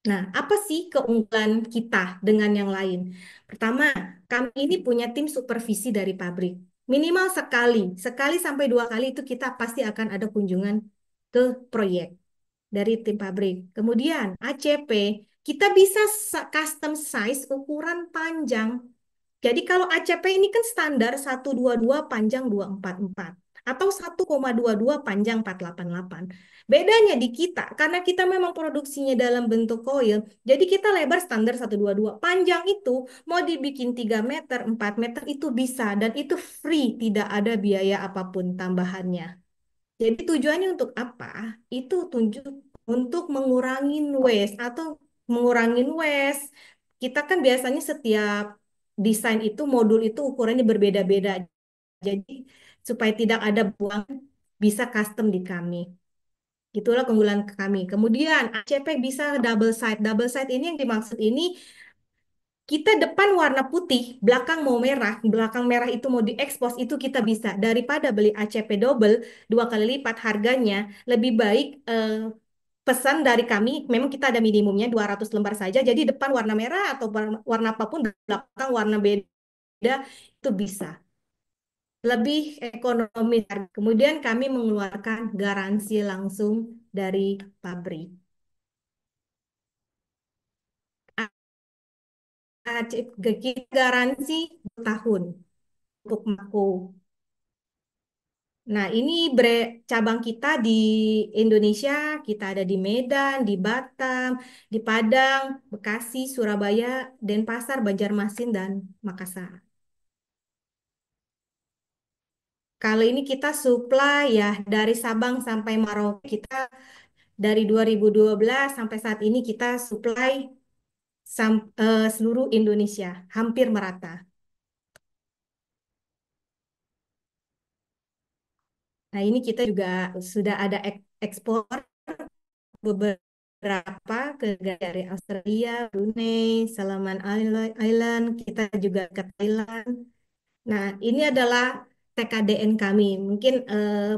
Nah, apa sih keunggulan kita dengan yang lain? Pertama, kami ini punya tim supervisi dari pabrik. Minimal sekali sampai 2 kali itu kita pasti akan ada kunjungan ke proyek dari tim pabrik. Kemudian ACP, kita bisa custom size ukuran panjang. Jadi kalau ACP ini kan standar 122 panjang 244 atau 1,22 panjang 488. Bedanya di kita, karena kita memang produksinya dalam bentuk coil, jadi kita lebar standar 122. Panjang itu mau dibikin 3 meter, 4 meter itu bisa, dan itu free, tidak ada biaya apapun tambahannya. Jadi tujuannya untuk apa? Itu tunjuk untuk mengurangi waste. Kita kan biasanya setiap desain itu modul itu ukurannya berbeda-beda. Jadi supaya tidak ada buang bisa custom di kami. Itulah keunggulan kami. Kemudian ACP bisa double side. Double side ini yang dimaksud ini kita depan warna putih, belakang mau merah, belakang merah itu mau diekspos, itu kita bisa. Daripada beli ACP double, 2 kali lipat harganya, lebih baik pesan dari kami, memang kita ada minimumnya 200 lembar saja, jadi depan warna merah atau warna apapun, belakang warna beda, itu bisa. Lebih ekonomis. Kemudian kami mengeluarkan garansi langsung dari pabrik. Garansi 2 tahun untuk Mako. Nah, ini cabang kita di Indonesia, kita ada di Medan, di Batam, di Padang, Bekasi, Surabaya, Denpasar, Banjarmasin, dan Makassar. Kalau ini kita supply ya dari Sabang sampai Merauke, kita dari 2012 sampai saat ini kita supply seluruh Indonesia, hampir merata. Nah, ini kita juga sudah ada ekspor beberapa ke dari Australia, Brunei, Solomon Island, kita juga ke Thailand. Nah, ini adalah TKDN kami. Mungkin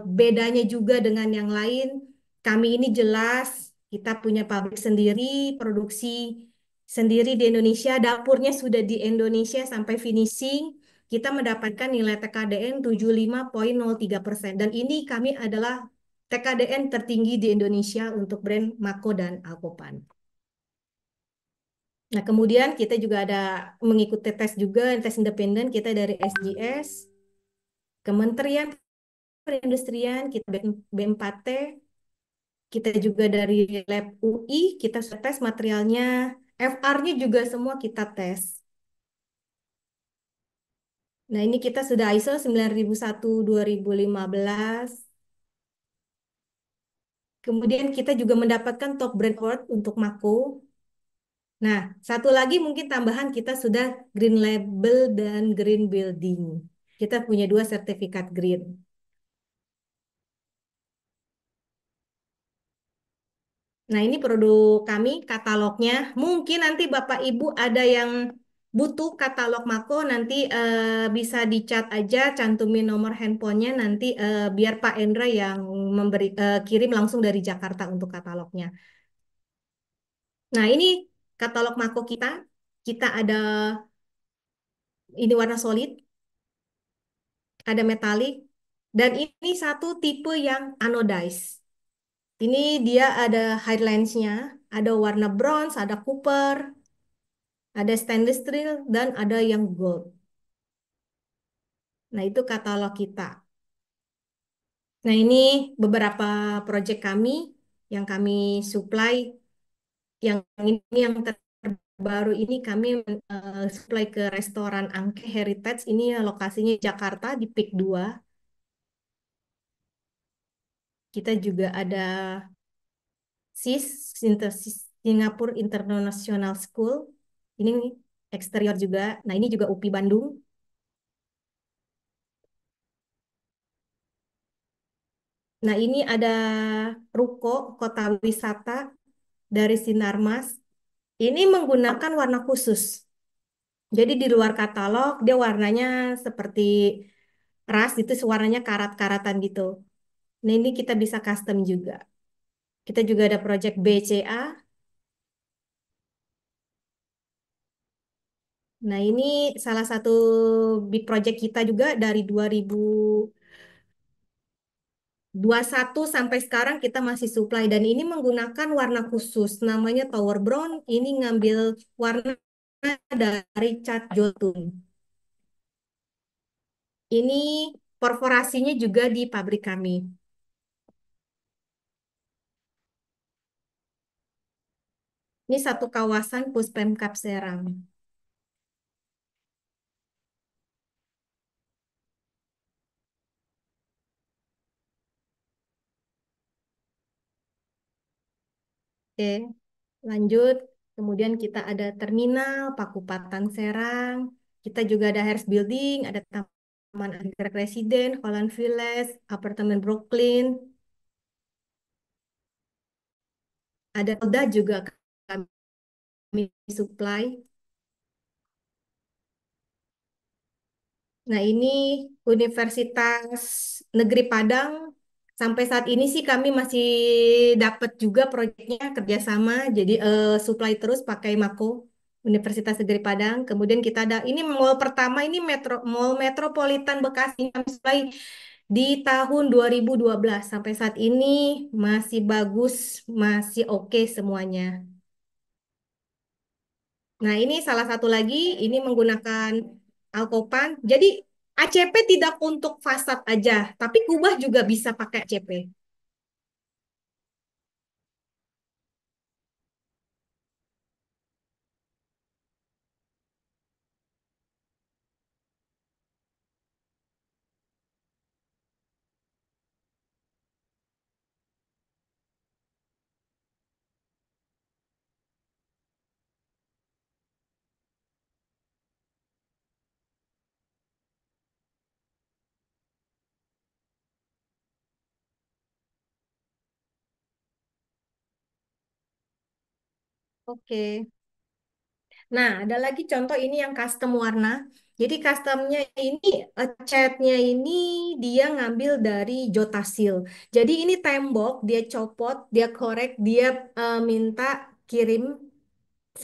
bedanya juga dengan yang lain, kami ini jelas kita punya pabrik sendiri, produksi sendiri di Indonesia, dapurnya sudah di Indonesia sampai finishing. Kita mendapatkan nilai TKDN 75,03%. Dan ini kami adalah TKDN tertinggi di Indonesia untuk brand Mako dan Alkopan. Nah, kemudian kita juga ada mengikuti tes juga, tes independen kita dari SGS, Kementerian Perindustrian, kita B4T, kita juga dari Lab UI, kita tes materialnya, FR-nya juga semua kita tes. Nah, ini kita sudah ISO 9001 2015. Kemudian kita juga mendapatkan Top Brand Award untuk Mako. Nah, satu lagi mungkin tambahan kita sudah Green Label dan Green Building. Kita punya 2 sertifikat green. Nah, ini produk kami, katalognya. Mungkin nanti Bapak Ibu ada yang butuh katalog Mako, nanti bisa dicat aja, cantumin nomor handphonenya, nanti biar Pak Endra yang kirim langsung dari Jakarta untuk katalognya. Nah, ini katalog Mako kita. Kita ada, ini warna solid, ada metalik, dan ini satu tipe yang anodized. Ini dia ada highlights-nya, ada warna bronze, ada copper, ada stainless steel, dan ada yang gold. Nah, itu katalog kita. Nah, ini beberapa proyek kami yang kami supply. Yang ini yang terbaru ini kami supply ke restoran Angke Heritage. Ini lokasinya Jakarta di PIK 2. Kita juga ada Singapore International School. Ini eksterior juga. Nah, ini juga UPI Bandung. Nah, ini ada ruko kota wisata dari Sinarmas. Ini menggunakan warna khusus. Jadi di luar katalog dia warnanya seperti ras itu warnanya karat-karatan gitu. Nah, ini kita bisa custom juga. Kita juga ada project BCA. Nah, ini salah satu big project kita juga dari 2021 sampai sekarang kita masih supply dan ini menggunakan warna khusus namanya Tower Brown. Ini ngambil warna dari cat Jotun. Ini perforasinya juga di pabrik kami. Ini satu kawasan Puspemkab Serang. Oke, lanjut. Kemudian kita ada terminal Pakupatan Serang. Kita juga ada Harris Building, ada Taman Anggrek Residen, Holland Village, apartemen Brooklyn. Ada Polda juga kami supply. Nah, ini Universitas Negeri Padang. Sampai saat ini sih kami masih dapat juga proyeknya kerjasama. Jadi supply terus pakai Mako Universitas Negeri Padang. Kemudian kita ada ini mall pertama ini Mall Metropolitan Bekasi kami supply di tahun 2012. Sampai saat ini masih bagus, masih oke semuanya. Nah, ini salah satu lagi, ini menggunakan Alkopan. Jadi ACP tidak untuk fasad aja, tapi kubah juga bisa pakai ACP. Oke. Nah, ada lagi contoh ini yang custom warna. Jadi customnya ini catnya ini dia ngambil dari Jotasil. Jadi ini tembok dia copot, dia korek, dia minta kirim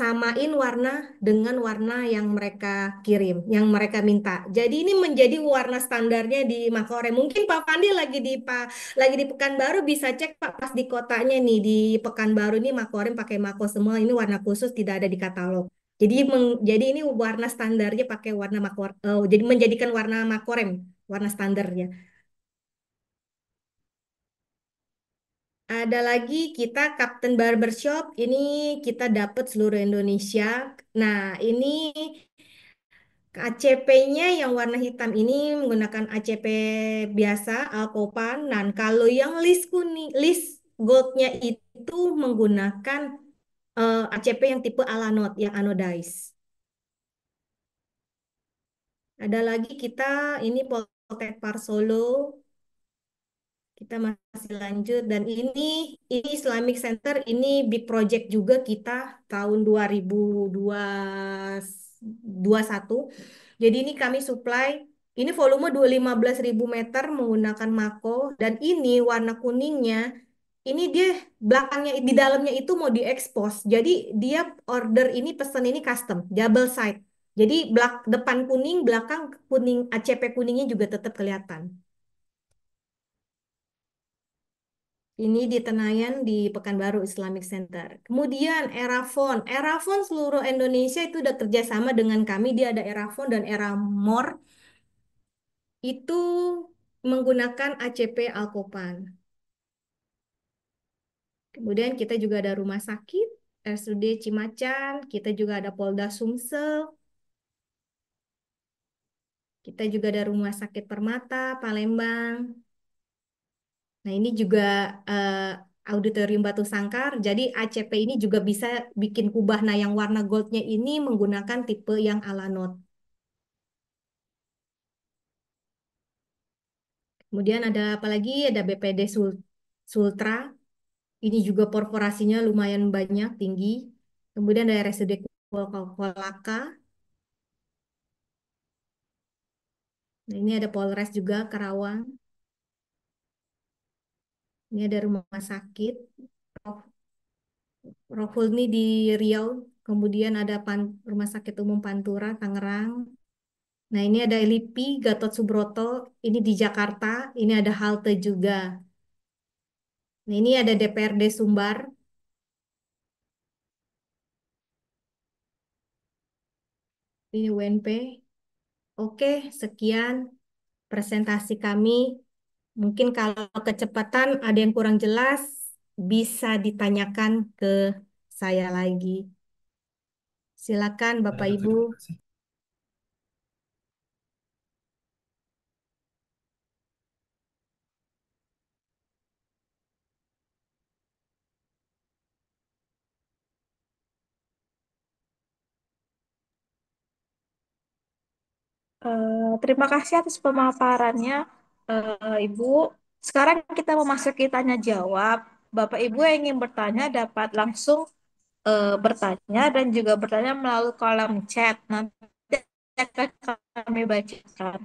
samain warna dengan warna yang mereka kirim, yang mereka minta. Jadi ini menjadi warna standarnya di Makore. Mungkin Pak Fandi lagi di Pekanbaru bisa cek Pak pas di kotanya nih di Pekanbaru ini Makore pakai Mako semua. Ini warna khusus tidak ada di katalog. Jadi ini warna standarnya pakai warna Makore. Jadi menjadikan warna Makorem warna standarnya. Ada lagi kita Kapten Barbershop. Ini kita dapat seluruh Indonesia. Nah, ini ACP-nya yang warna hitam ini menggunakan ACP biasa, Alkopan. Dan kalau yang list kuning, list goldnya itu menggunakan ACP yang tipe Alanot, yang anodized. Ada lagi kita, ini Poltek Par Solo. Kita masih lanjut dan ini Islamic Center ini big project juga kita tahun 2021. Jadi ini kami supply ini volume 15.000 meter menggunakan Mako dan ini warna kuningnya ini dia belakangnya di dalamnya itu mau diekspos. Jadi dia order ini pesan ini custom double side. Jadi depan kuning, belakang kuning ACP kuningnya juga tetap kelihatan. Ini di Tenayan di Pekanbaru Islamic Center. Kemudian Erafon. Erafon seluruh Indonesia itu udah kerjasama dengan kami. Dia ada Erafon dan Eramor. Itu menggunakan ACP Alkopan. Kemudian kita juga ada rumah sakit, RSUD Cimacan. Kita juga ada Polda Sumsel. Kita juga ada Rumah Sakit Permata, Palembang. Nah, ini juga Auditorium Batu Sangkar. Jadi ACP ini juga bisa bikin kubah. Nah, yang warna goldnya ini menggunakan tipe yang Alanot. Kemudian ada apa lagi? Ada BPD Sultra. Ini juga korporasinya lumayan banyak, tinggi. Kemudian ada RSUD Kolaka. Nah, ini ada Polres juga, Karawang. Ini ada rumah sakit. Rohulni di Riau. Kemudian ada Rumah Sakit Umum Pantura, Tangerang. Nah, ini ada LIPI, Gatot Subroto. Ini di Jakarta. Ini ada halte juga. Nah, ini ada DPRD Sumbar. Ini UNP. Oke, sekian presentasi kami. Mungkin kalau kecepatan ada yang kurang jelas, bisa ditanyakan ke saya lagi. Silakan Bapak Ibu. Terima kasih atas pemaparannya, Ibu. Sekarang kita memasuki tanya jawab. Bapak Ibu yang ingin bertanya dapat langsung bertanya dan juga bertanya melalui kolom chat. Nanti akan kami bacakan.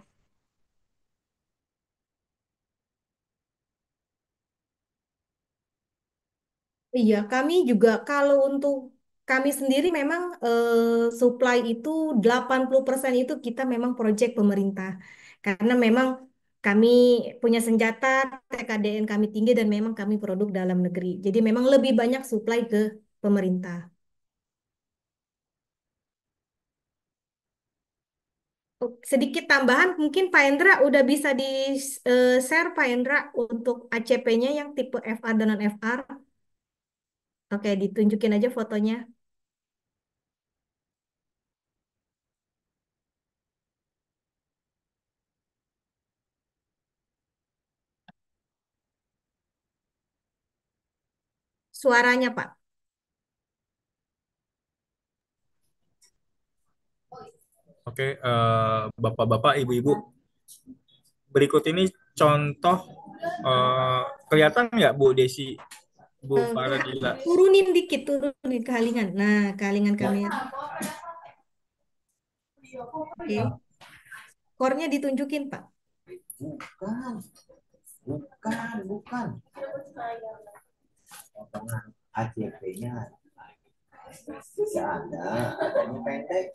Iya, kami juga kalau untuk kami sendiri memang supply itu 80% itu kita memang proyek pemerintah. Karena memang kami punya senjata, TKDN kami tinggi dan memang kami produk dalam negeri. Jadi memang lebih banyak supply ke pemerintah. Sedikit tambahan, mungkin Pak Endra udah bisa di share Pak Endra untuk ACP-nya yang tipe FR dan non-FR. Oke, ditunjukin aja fotonya. Suaranya, Pak. Oke, Bapak-bapak, Ibu-ibu, berikut ini contoh kelihatan nggak Bu Desi, Bu Faradila? Turunin dikit, turunin kehalingan. Nah, kehalingan kamera. Oke. Core-nya ditunjukin, Pak. Bukan, bukan. Potongan ACP-nya tidak ada, adanya pendek.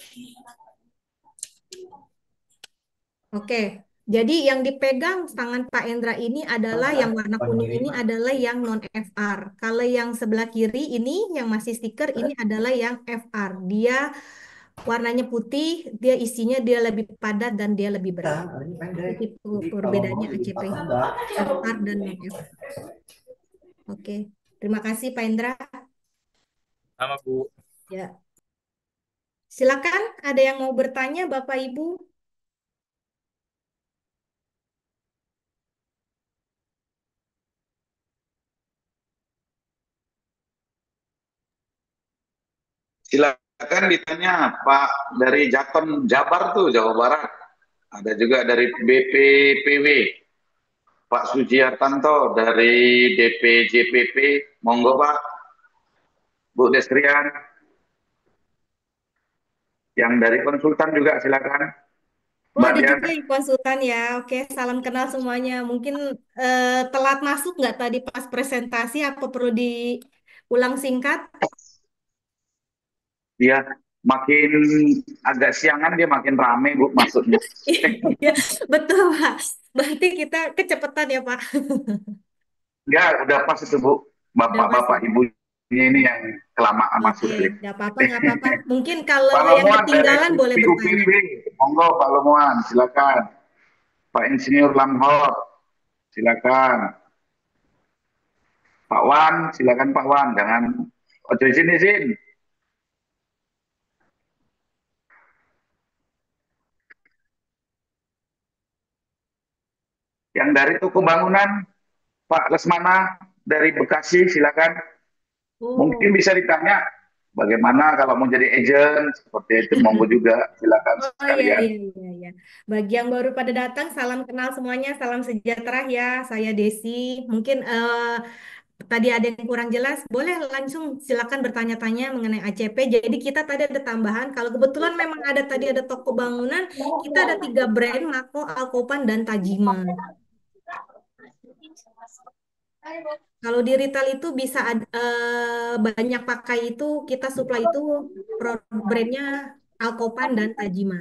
Oke. Jadi yang dipegang tangan Pak Endra ini adalah yang warna kuning ini adalah yang non FR. Kalau yang sebelah kiri ini yang masih stiker ini adalah yang FR. Dia warnanya putih, dia isinya dia lebih padat dan dia lebih berat. Adanya pendek. Itu Jadi kalau perbedaannya mau ACP dilipat ada. FR dan non FR. Oke. Terima kasih Pak Endra. Sama Bu. Ya. Silakan, ada yang mau bertanya Bapak Ibu? Silakan ditanya Pak dari Jaton Jabar tuh Jawa Barat. Ada juga dari BPPW Pak Sujiartanto dari DPJPP. Monggo Pak. Bu Desrian. Yang dari konsultan juga silakan. Oh, Mbak ada Dian. juga yang konsultan ya. Oke, salam kenal semuanya. Mungkin telat masuk nggak tadi pas presentasi? Apa perlu diulang singkat? Dia makin agak siangan dia makin rame Bu masuknya. Iya, betul Pak. Berarti kita kecepatan ya Pak. Enggak, udah pas itu Bu. Udah pas Bapak-bapak ya? ibunya ini yang kelamaan masuk Oke, kali. nggak apa-apa, nggak apa-apa. Mungkin kalau Pak yang Lomuan dari ketinggalan boleh bertanya. PUPV, monggo Pak Lomuan, silakan. Pak Insinyur Lamhot, silakan. Pak Wan, silakan Pak Wan, jangan ojo izin. Yang dari toko bangunan, Pak Lesmana dari Bekasi, silakan. Mungkin Oh, bisa ditanya bagaimana kalau mau jadi agent seperti itu, monggo juga, silakan oh iya, sekalian. iya, iya, iya. Bagi yang baru pada datang, salam kenal semuanya, salam sejahtera ya. Saya Desi. Mungkin tadi ada yang kurang jelas, boleh langsung silakan bertanya-tanya mengenai ACP. Jadi kita tadi ada tambahan, kalau kebetulan memang ada tadi ada toko bangunan, kita ada 3 brand, Mako, Alkopan, dan Tajima. Kalau di retail itu bisa banyak pakai itu, kita supply itu brandnya Alkopan dan Tajima.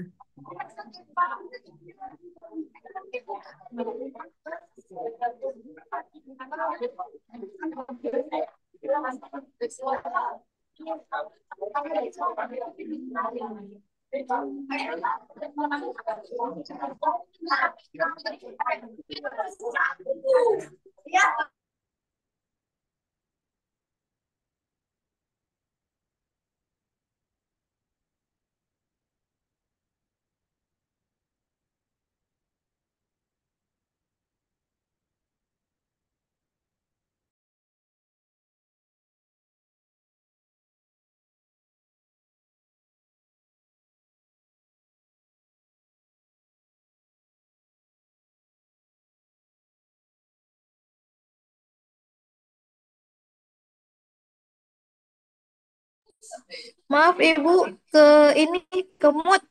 Maaf Ibu, ke ini ke mood.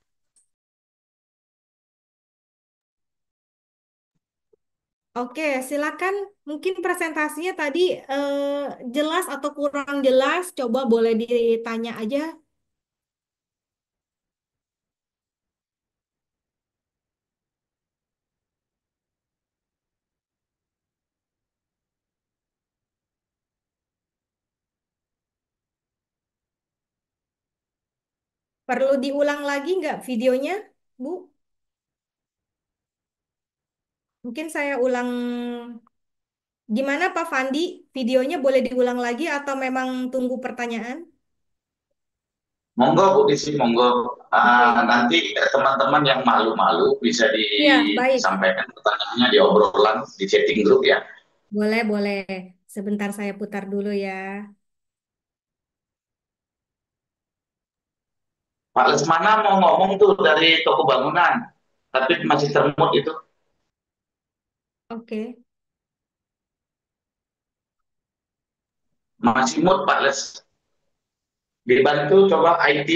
Oke, silakan. Mungkin presentasinya tadi jelas atau kurang jelas, coba boleh ditanya aja. Perlu diulang lagi nggak videonya, Bu? Mungkin saya ulang. Gimana Pak Fandi? Videonya boleh diulang lagi atau memang tunggu pertanyaan? Monggo Bu Desi, monggo. Oke. Nanti teman-teman yang malu-malu bisa Iya, baik. disampaikan pertanyaannya di obrolan di chatting grup ya. Boleh, boleh. Sebentar saya putar dulu ya. Pak Lesmana mau ngomong tuh dari toko bangunan, tapi masih termut itu. Oke. Masih mood Pak Les. Dibantu coba IT.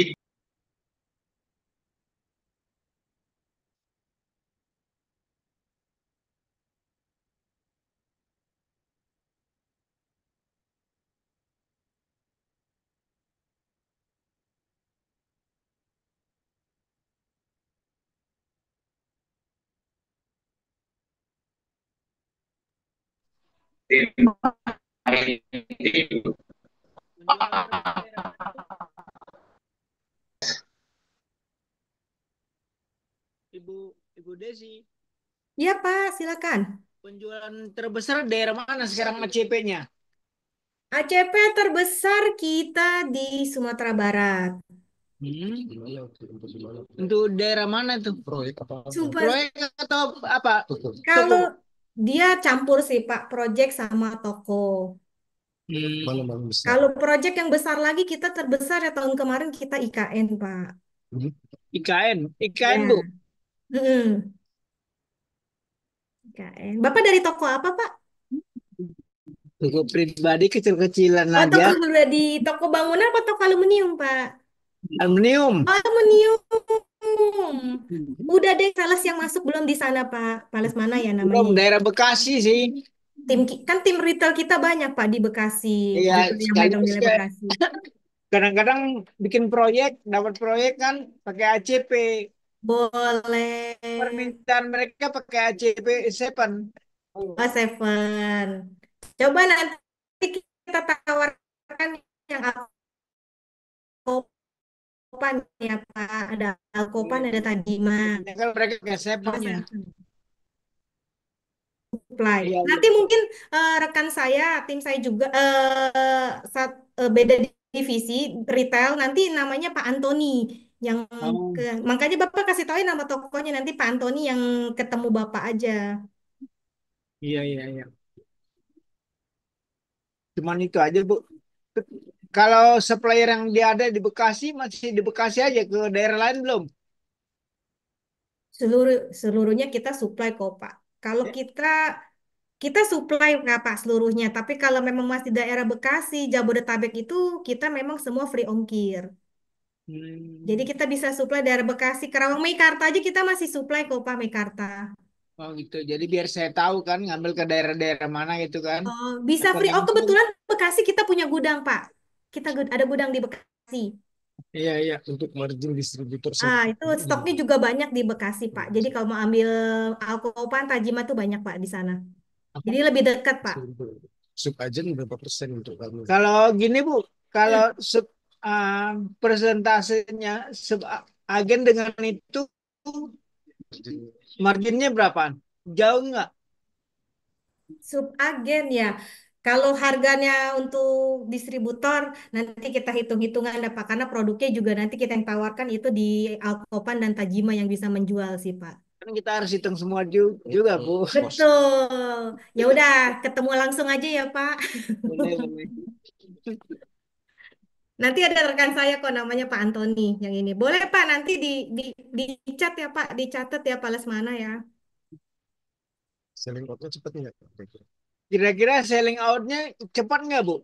Tim IT. Ibu Ibu Desi, Iya Pak, silakan. penjualan terbesar daerah mana sekarang ACP-nya? ACP terbesar kita di Sumatera Barat. Untuk daerah mana tuh? Sumpah, Proyek atau apa? kalau Toko. dia campur sih Pak, project sama toko. Hmm. Kalau project yang besar lagi kita terbesar ya tahun kemarin kita IKN Pak. IKN Bu. Ya. Mm-mm. IKN. Bapak dari toko apa Pak? Toko pribadi kecil-kecilan Oh, aja. di toko bangunan apa toko aluminium Pak? Aluminium. Oh, aluminium. Udah deh sales yang masuk belum di sana Pak? Pales mana ya Belum, namanya? daerah Bekasi sih. Kan tim retail kita banyak Pak di Bekasi. Iya, Retail yang megang sekaligus wilayah ya. Bekasi. Kadang-kadang bikin proyek, dapat proyek kan pakai ACP. Boleh. Permintaan mereka pakai ACP 7. Oh, Seven. Coba nanti kita tawarkan yang Alkopan ya Pak. Ada Alkopan, ada Tajima. Kan mereka kayak saya Kita punya. supply. Iya, Nanti iya. mungkin rekan saya, tim saya juga beda divisi retail. Nanti namanya Pak Antoni yang Oh, makanya Bapak kasih tahu nama tokonya nanti Pak Antoni yang ketemu Bapak aja. iya, iya, iya. Cuman itu aja, Bu. Kalau supplier yang dia ada di Bekasi, masih di Bekasi aja, ke daerah lain belum? Seluruhnya kita supply kok Pak. Kalau Ya. kita supply nggak Pak seluruhnya, tapi kalau memang masih daerah Bekasi, Jabodetabek itu kita memang semua free ongkir. Jadi Hmm. kita bisa supply daerah Bekasi, Karawang, Meikarta aja kita masih supply kok Pak Meikarta. Oh gitu. Jadi biar saya tahu kan, ngambil ke daerah-daerah mana gitu kan. Oh, bisa Atau free. Oh, langsung. kebetulan Bekasi kita punya gudang, Pak. Kita ada gudang di Bekasi. Iya, iya. Untuk margin distributor Ah, itu stoknya juga banyak di Bekasi, Pak. Jadi kalau mau ambil Alkopan, Tajima tuh banyak, Pak, di sana. Jadi lebih dekat, Pak. sub agen berapa persen untuk kamu? Kalau gini Bu, kalau sub persentasenya sub agen dengan itu marginnya berapa? Jauh nggak? Subagen ya. Kalau harganya untuk distributor, nanti kita hitung-hitungan, Pak. Karena produknya juga nanti kita yang tawarkan itu di Alkopan dan Tajima yang bisa menjual sih, Pak. Kan kita harus hitung semua juga Bu. Betul. Ya udah, ketemu langsung aja ya, Pak. Boleh, boleh. Nanti ada rekan saya kok namanya Pak Antoni yang ini. Boleh Pak, nanti di chat ya Pak, dicatat ya Pak Lesmana ya. Selling outnya cepat nggak? Kira-kira selling outnya cepat nggak Bu?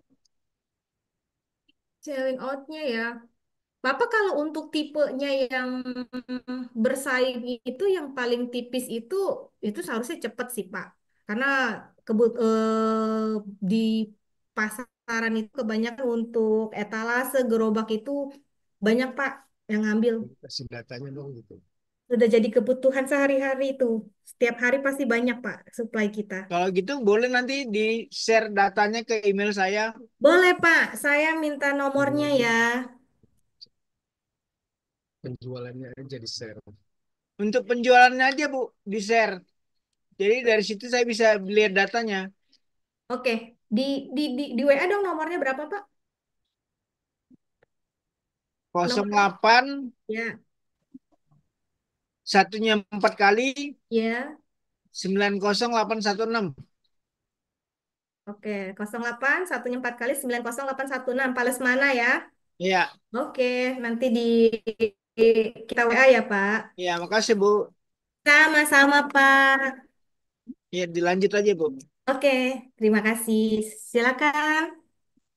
Selling outnya ya. Bapak kalau untuk tipenya yang bersaing itu yang paling tipis itu seharusnya cepat sih Pak. Karena di pasaran itu kebanyakan untuk etalase gerobak itu banyak Pak yang ngambil. Kasih datanya dong gitu. Sudah jadi kebutuhan sehari-hari itu. Setiap hari pasti banyak, Pak, supply kita. Kalau gitu boleh nanti di share datanya ke email saya. Boleh, Pak. Saya minta nomornya ya. Penjualannya aja di share. Untuk penjualannya aja Bu, di share. Jadi dari situ saya bisa lihat datanya. Oke. Di WA dong nomornya berapa, Pak? Nomor 08 ya. satunya 4 kali Ya. 90816. Oke. 08 satunya 4 kali 90816. Pales mana ya? Iya, Oke. Nanti kita WA ya, Pak. iya makasih Bu. Sama-sama, Pak. Ya dilanjut aja Bu. Oke. Terima kasih. Silakan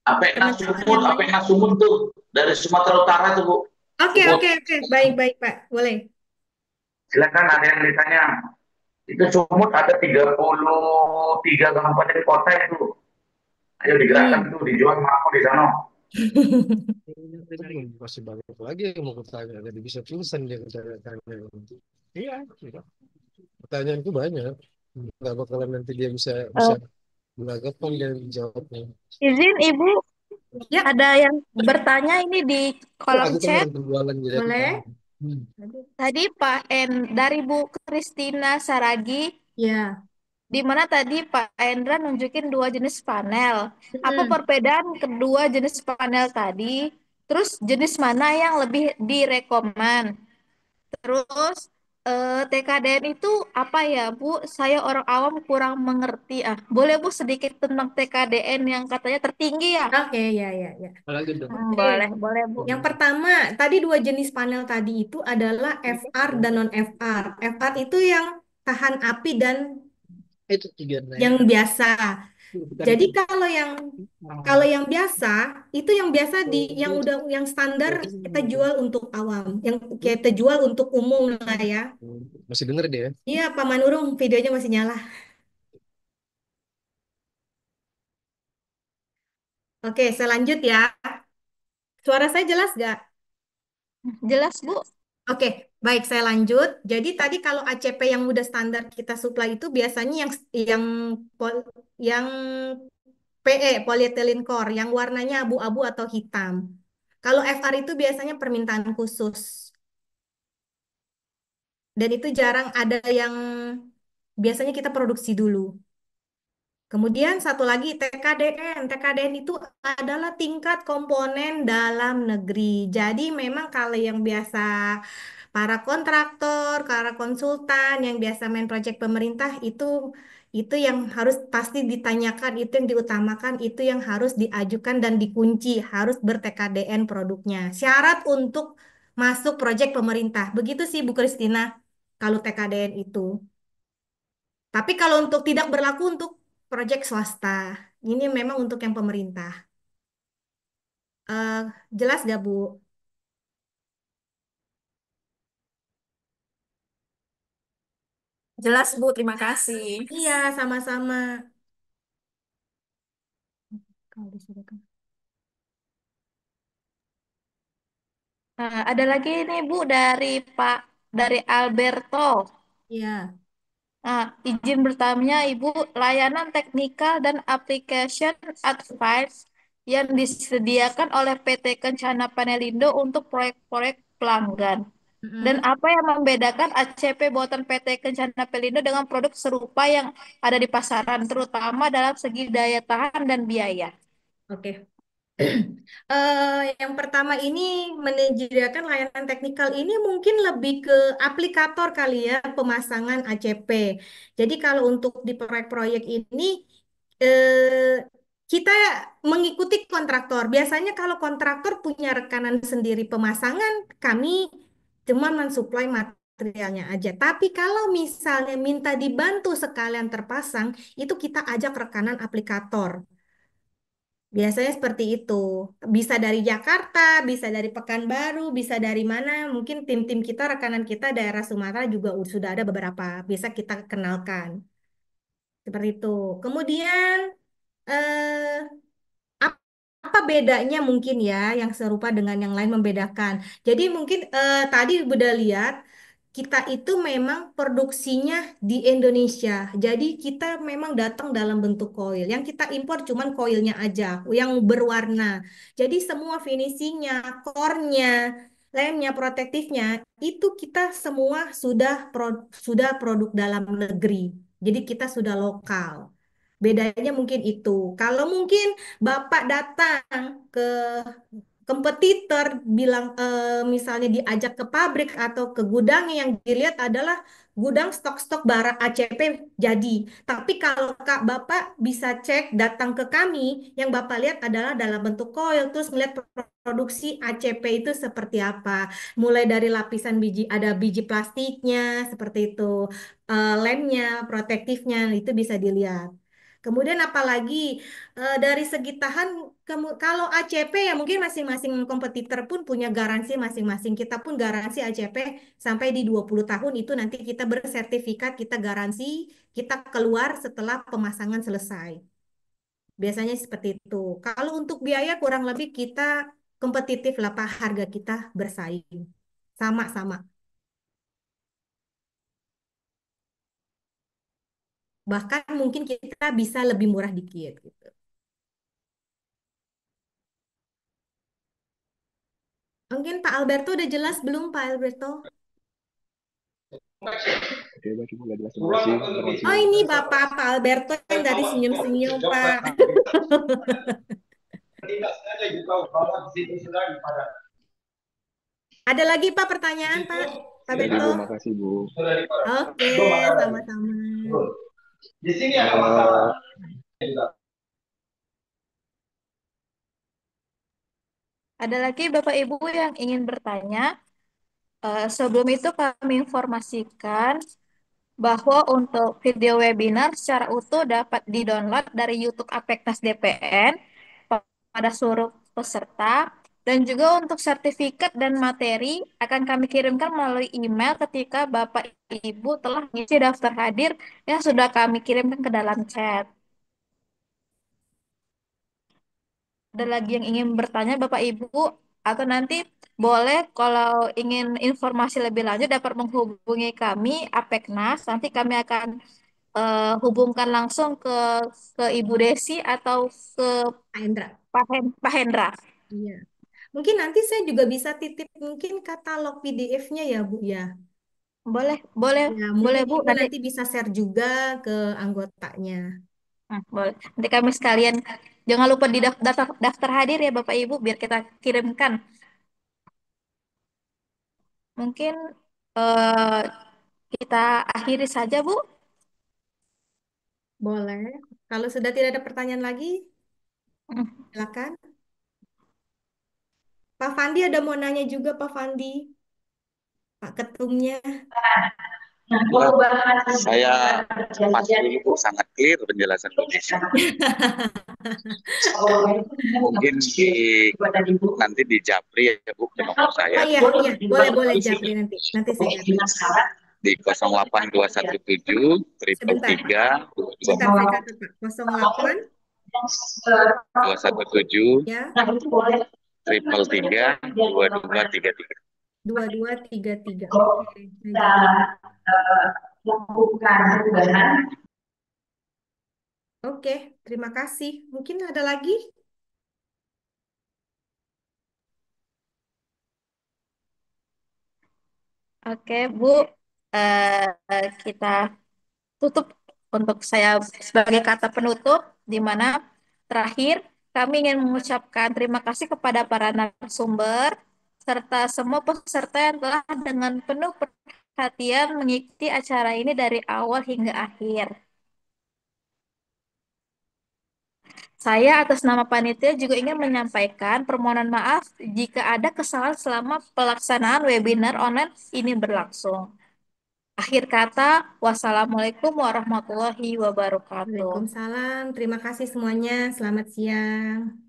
Apeknas teman-teman Sumut, yang lain. Apeknas Sumut tuh dari Sumatera Utara tuh Bu. Oke, Sumut. oke, oke. Baik, baik, Pak. Boleh. Silakan ada yang ditanya. Itu Sumut ada 33 kabupaten kota itu. Ayo digerakkan tuh, dijual mau di sana. Masih banyak lagi yang mau bertanya. Jadi bisa tulisan dia tanya. Iya, iya. Pertanyaanku banyak. Nggak bakalan nanti dia bisa menanggapan dan jawabnya. Izin Ibu, Ya, ada yang bertanya ini di kolom Aku kan chat. orang penjualan jadi aku boleh. tahu. Hmm. Tadi dari Bu Kristina Saragi, Ya. di mana tadi Pak Endra nunjukin dua jenis panel. Apa Mm-mm. perbedaan kedua jenis panel tadi? Terus jenis mana yang lebih direkoman? Terus TKDN itu apa ya, Bu? Saya orang awam kurang mengerti. Boleh Bu sedikit tentang TKDN yang katanya tertinggi ya? Oke, ya, ya, ya. Apalagi dong. Oke. Boleh, boleh Bu. Yang pertama, tadi dua jenis panel tadi itu adalah FR dan non-FR. FR itu yang tahan api dan Itu tujuannya. yang biasa. Bukan Jadi itu. kalau yang biasa itu yang biasa yang udah yang standar kita jual untuk awam, yang kita jual untuk umum lah ya. Masih denger dia? Iya, Pak Manurung, videonya masih nyala. Oke, saya lanjut ya. Suara saya jelas nggak? Jelas Bu? Oke, baik saya lanjut. Jadi tadi kalau ACP yang udah standar kita supply itu biasanya yang pol- yang PE, polyethylene core, yang warnanya abu-abu atau hitam. Kalau FR itu biasanya permintaan khusus. Dan itu jarang ada yang biasanya kita produksi dulu. Kemudian satu lagi TKDN. TKDN itu adalah tingkat komponen dalam negeri. Jadi memang kalau yang biasa para kontraktor, para konsultan yang biasa main proyek pemerintah itu yang harus pasti ditanyakan, itu yang diutamakan, itu yang harus diajukan dan dikunci, harus ber-TKDN produknya. Syarat untuk masuk proyek pemerintah. Begitu sih Bu Kristina kalau TKDN itu. Tapi kalau untuk tidak berlaku untuk proyek swasta, ini memang untuk yang pemerintah. Eh, jelas gak Bu? Jelas, Bu. Terima kasih. Iya, sama-sama. Kalau disuruh kan. Nah, ada lagi nih, Bu, dari Alberto. Iya. Nah, izin bertanya, Ibu, layanan teknikal dan application advice yang disediakan oleh PT Kencana Panelindo untuk proyek-proyek pelanggan. Dan Mm-mm. apa yang membedakan ACP buatan PT Kencana Pelindo dengan produk serupa yang ada di pasaran, terutama dalam segi daya tahan dan biaya? Oke. Yang pertama ini menyediakan layanan teknikal ini mungkin lebih ke aplikator kali ya, pemasangan ACP. Jadi kalau untuk di proyek-proyek ini eh, kita mengikuti kontraktor. Biasanya kalau kontraktor punya rekanan sendiri pemasangan, kami cuma mensuplai materialnya aja. Tapi kalau misalnya minta dibantu sekalian terpasang, itu kita ajak rekanan aplikator. Biasanya seperti itu. Bisa dari Jakarta, bisa dari Pekanbaru, bisa dari mana. Mungkin tim-tim kita, rekanan kita daerah Sumatera juga sudah ada beberapa. Bisa kita kenalkan. Seperti itu. Kemudian, eh, ap- apa bedanya mungkin ya yang serupa dengan yang lain membedakan? Jadi mungkin tadi udah lihat kita itu memang produksinya di Indonesia. Jadi kita memang datang dalam bentuk koil. Yang kita impor cuman koilnya aja yang berwarna. Jadi semua finishingnya, core-nya, lemnya, protektifnya itu kita semua sudah produk dalam negeri. Jadi kita sudah lokal. Bedanya mungkin itu. Kalau mungkin Bapak datang ke kompetitor bilang misalnya diajak ke pabrik atau ke gudang yang dilihat adalah gudang stok-stok barang ACP jadi. Tapi kalau Kak Bapak bisa cek datang ke kami, yang Bapak lihat adalah dalam bentuk koil, terus melihat produksi ACP itu seperti apa. Mulai dari lapisan biji, ada biji plastiknya seperti itu, lemnya, protektifnya itu bisa dilihat. Kemudian apalagi dari segi tahan, kalau ACP ya mungkin masing-masing kompetitor pun punya garansi masing-masing. Kita pun garansi ACP sampai di 20 tahun itu nanti kita bersertifikat, kita garansi, kita keluar setelah pemasangan selesai. Biasanya seperti itu. Kalau untuk biaya kurang lebih kita kompetitif lah Pak, harga kita bersaing. Sama-sama. Bahkan mungkin kita bisa lebih murah dikit gitu. Mungkin Pak Alberto udah jelas belum Pak Alberto? Oke, Mbak, cuma nggak jelas. Terima kasih Oh ini informasinya. Bapak Pak Alberto yang dari senyum-senyum Pak. Ada lagi Pak pertanyaan Pak? Pak Jadi, Berto? Bu, makasih, Bu. Oke, sama-sama. Ada lagi Bapak Ibu yang ingin bertanya? Sebelum itu kami informasikan bahwa untuk video webinar secara utuh dapat di-download dari YouTube Apeknas DPN pada seluruh peserta, dan juga untuk sertifikat dan materi akan kami kirimkan melalui email ketika Bapak Ibu telah mengisi daftar hadir yang sudah kami kirimkan ke dalam chat. Ada lagi yang ingin bertanya Bapak Ibu, atau nanti boleh kalau ingin informasi lebih lanjut dapat menghubungi kami Apeknas, nanti kami akan hubungkan langsung ke Ibu Desi atau ke Pak Hendra. Pak Hendra. Iya. Mungkin nanti saya juga bisa titip mungkin katalog PDF-nya ya, Bu ya. Boleh, boleh, Ya, boleh mungkin Bu. Ibu Nanti, nanti bisa share juga ke anggotanya. boleh. Nanti kami sekalian jangan lupa di daftar hadir ya Bapak Ibu biar kita kirimkan. Mungkin eh, kita akhiri saja Bu. Boleh. Kalau sudah tidak ada pertanyaan lagi, Hmm. silakan. Pak Fandi ada mau nanya juga, Pak Fandi, Pak Ketumnya. Saya pasti Bu sangat clear penjelasan Bu Desi. Mungkin nanti di Japri ya Bu ke nomor Oh saya iya, iya, boleh boleh Japri nanti. Nanti saya Japri. di 08217 triple Sebentar, Pak. 3 Sebentar saya catat, Pak. 08 217 ya triple 3 2233. 2233. Oke, saya Japri. Oke, terima kasih. Mungkin ada lagi? Oke Bu, kita tutup untuk saya sebagai kata penutup, di mana terakhir kami ingin mengucapkan terima kasih kepada para narasumber serta semua peserta yang telah dengan penuh perhatian mengikuti acara ini dari awal hingga akhir. Saya atas nama panitia juga ingin menyampaikan permohonan maaf jika ada kesalahan selama pelaksanaan webinar online ini berlangsung. Akhir kata, wassalamualaikum warahmatullahi wabarakatuh. Waalaikumsalam. Terima kasih semuanya. Selamat siang.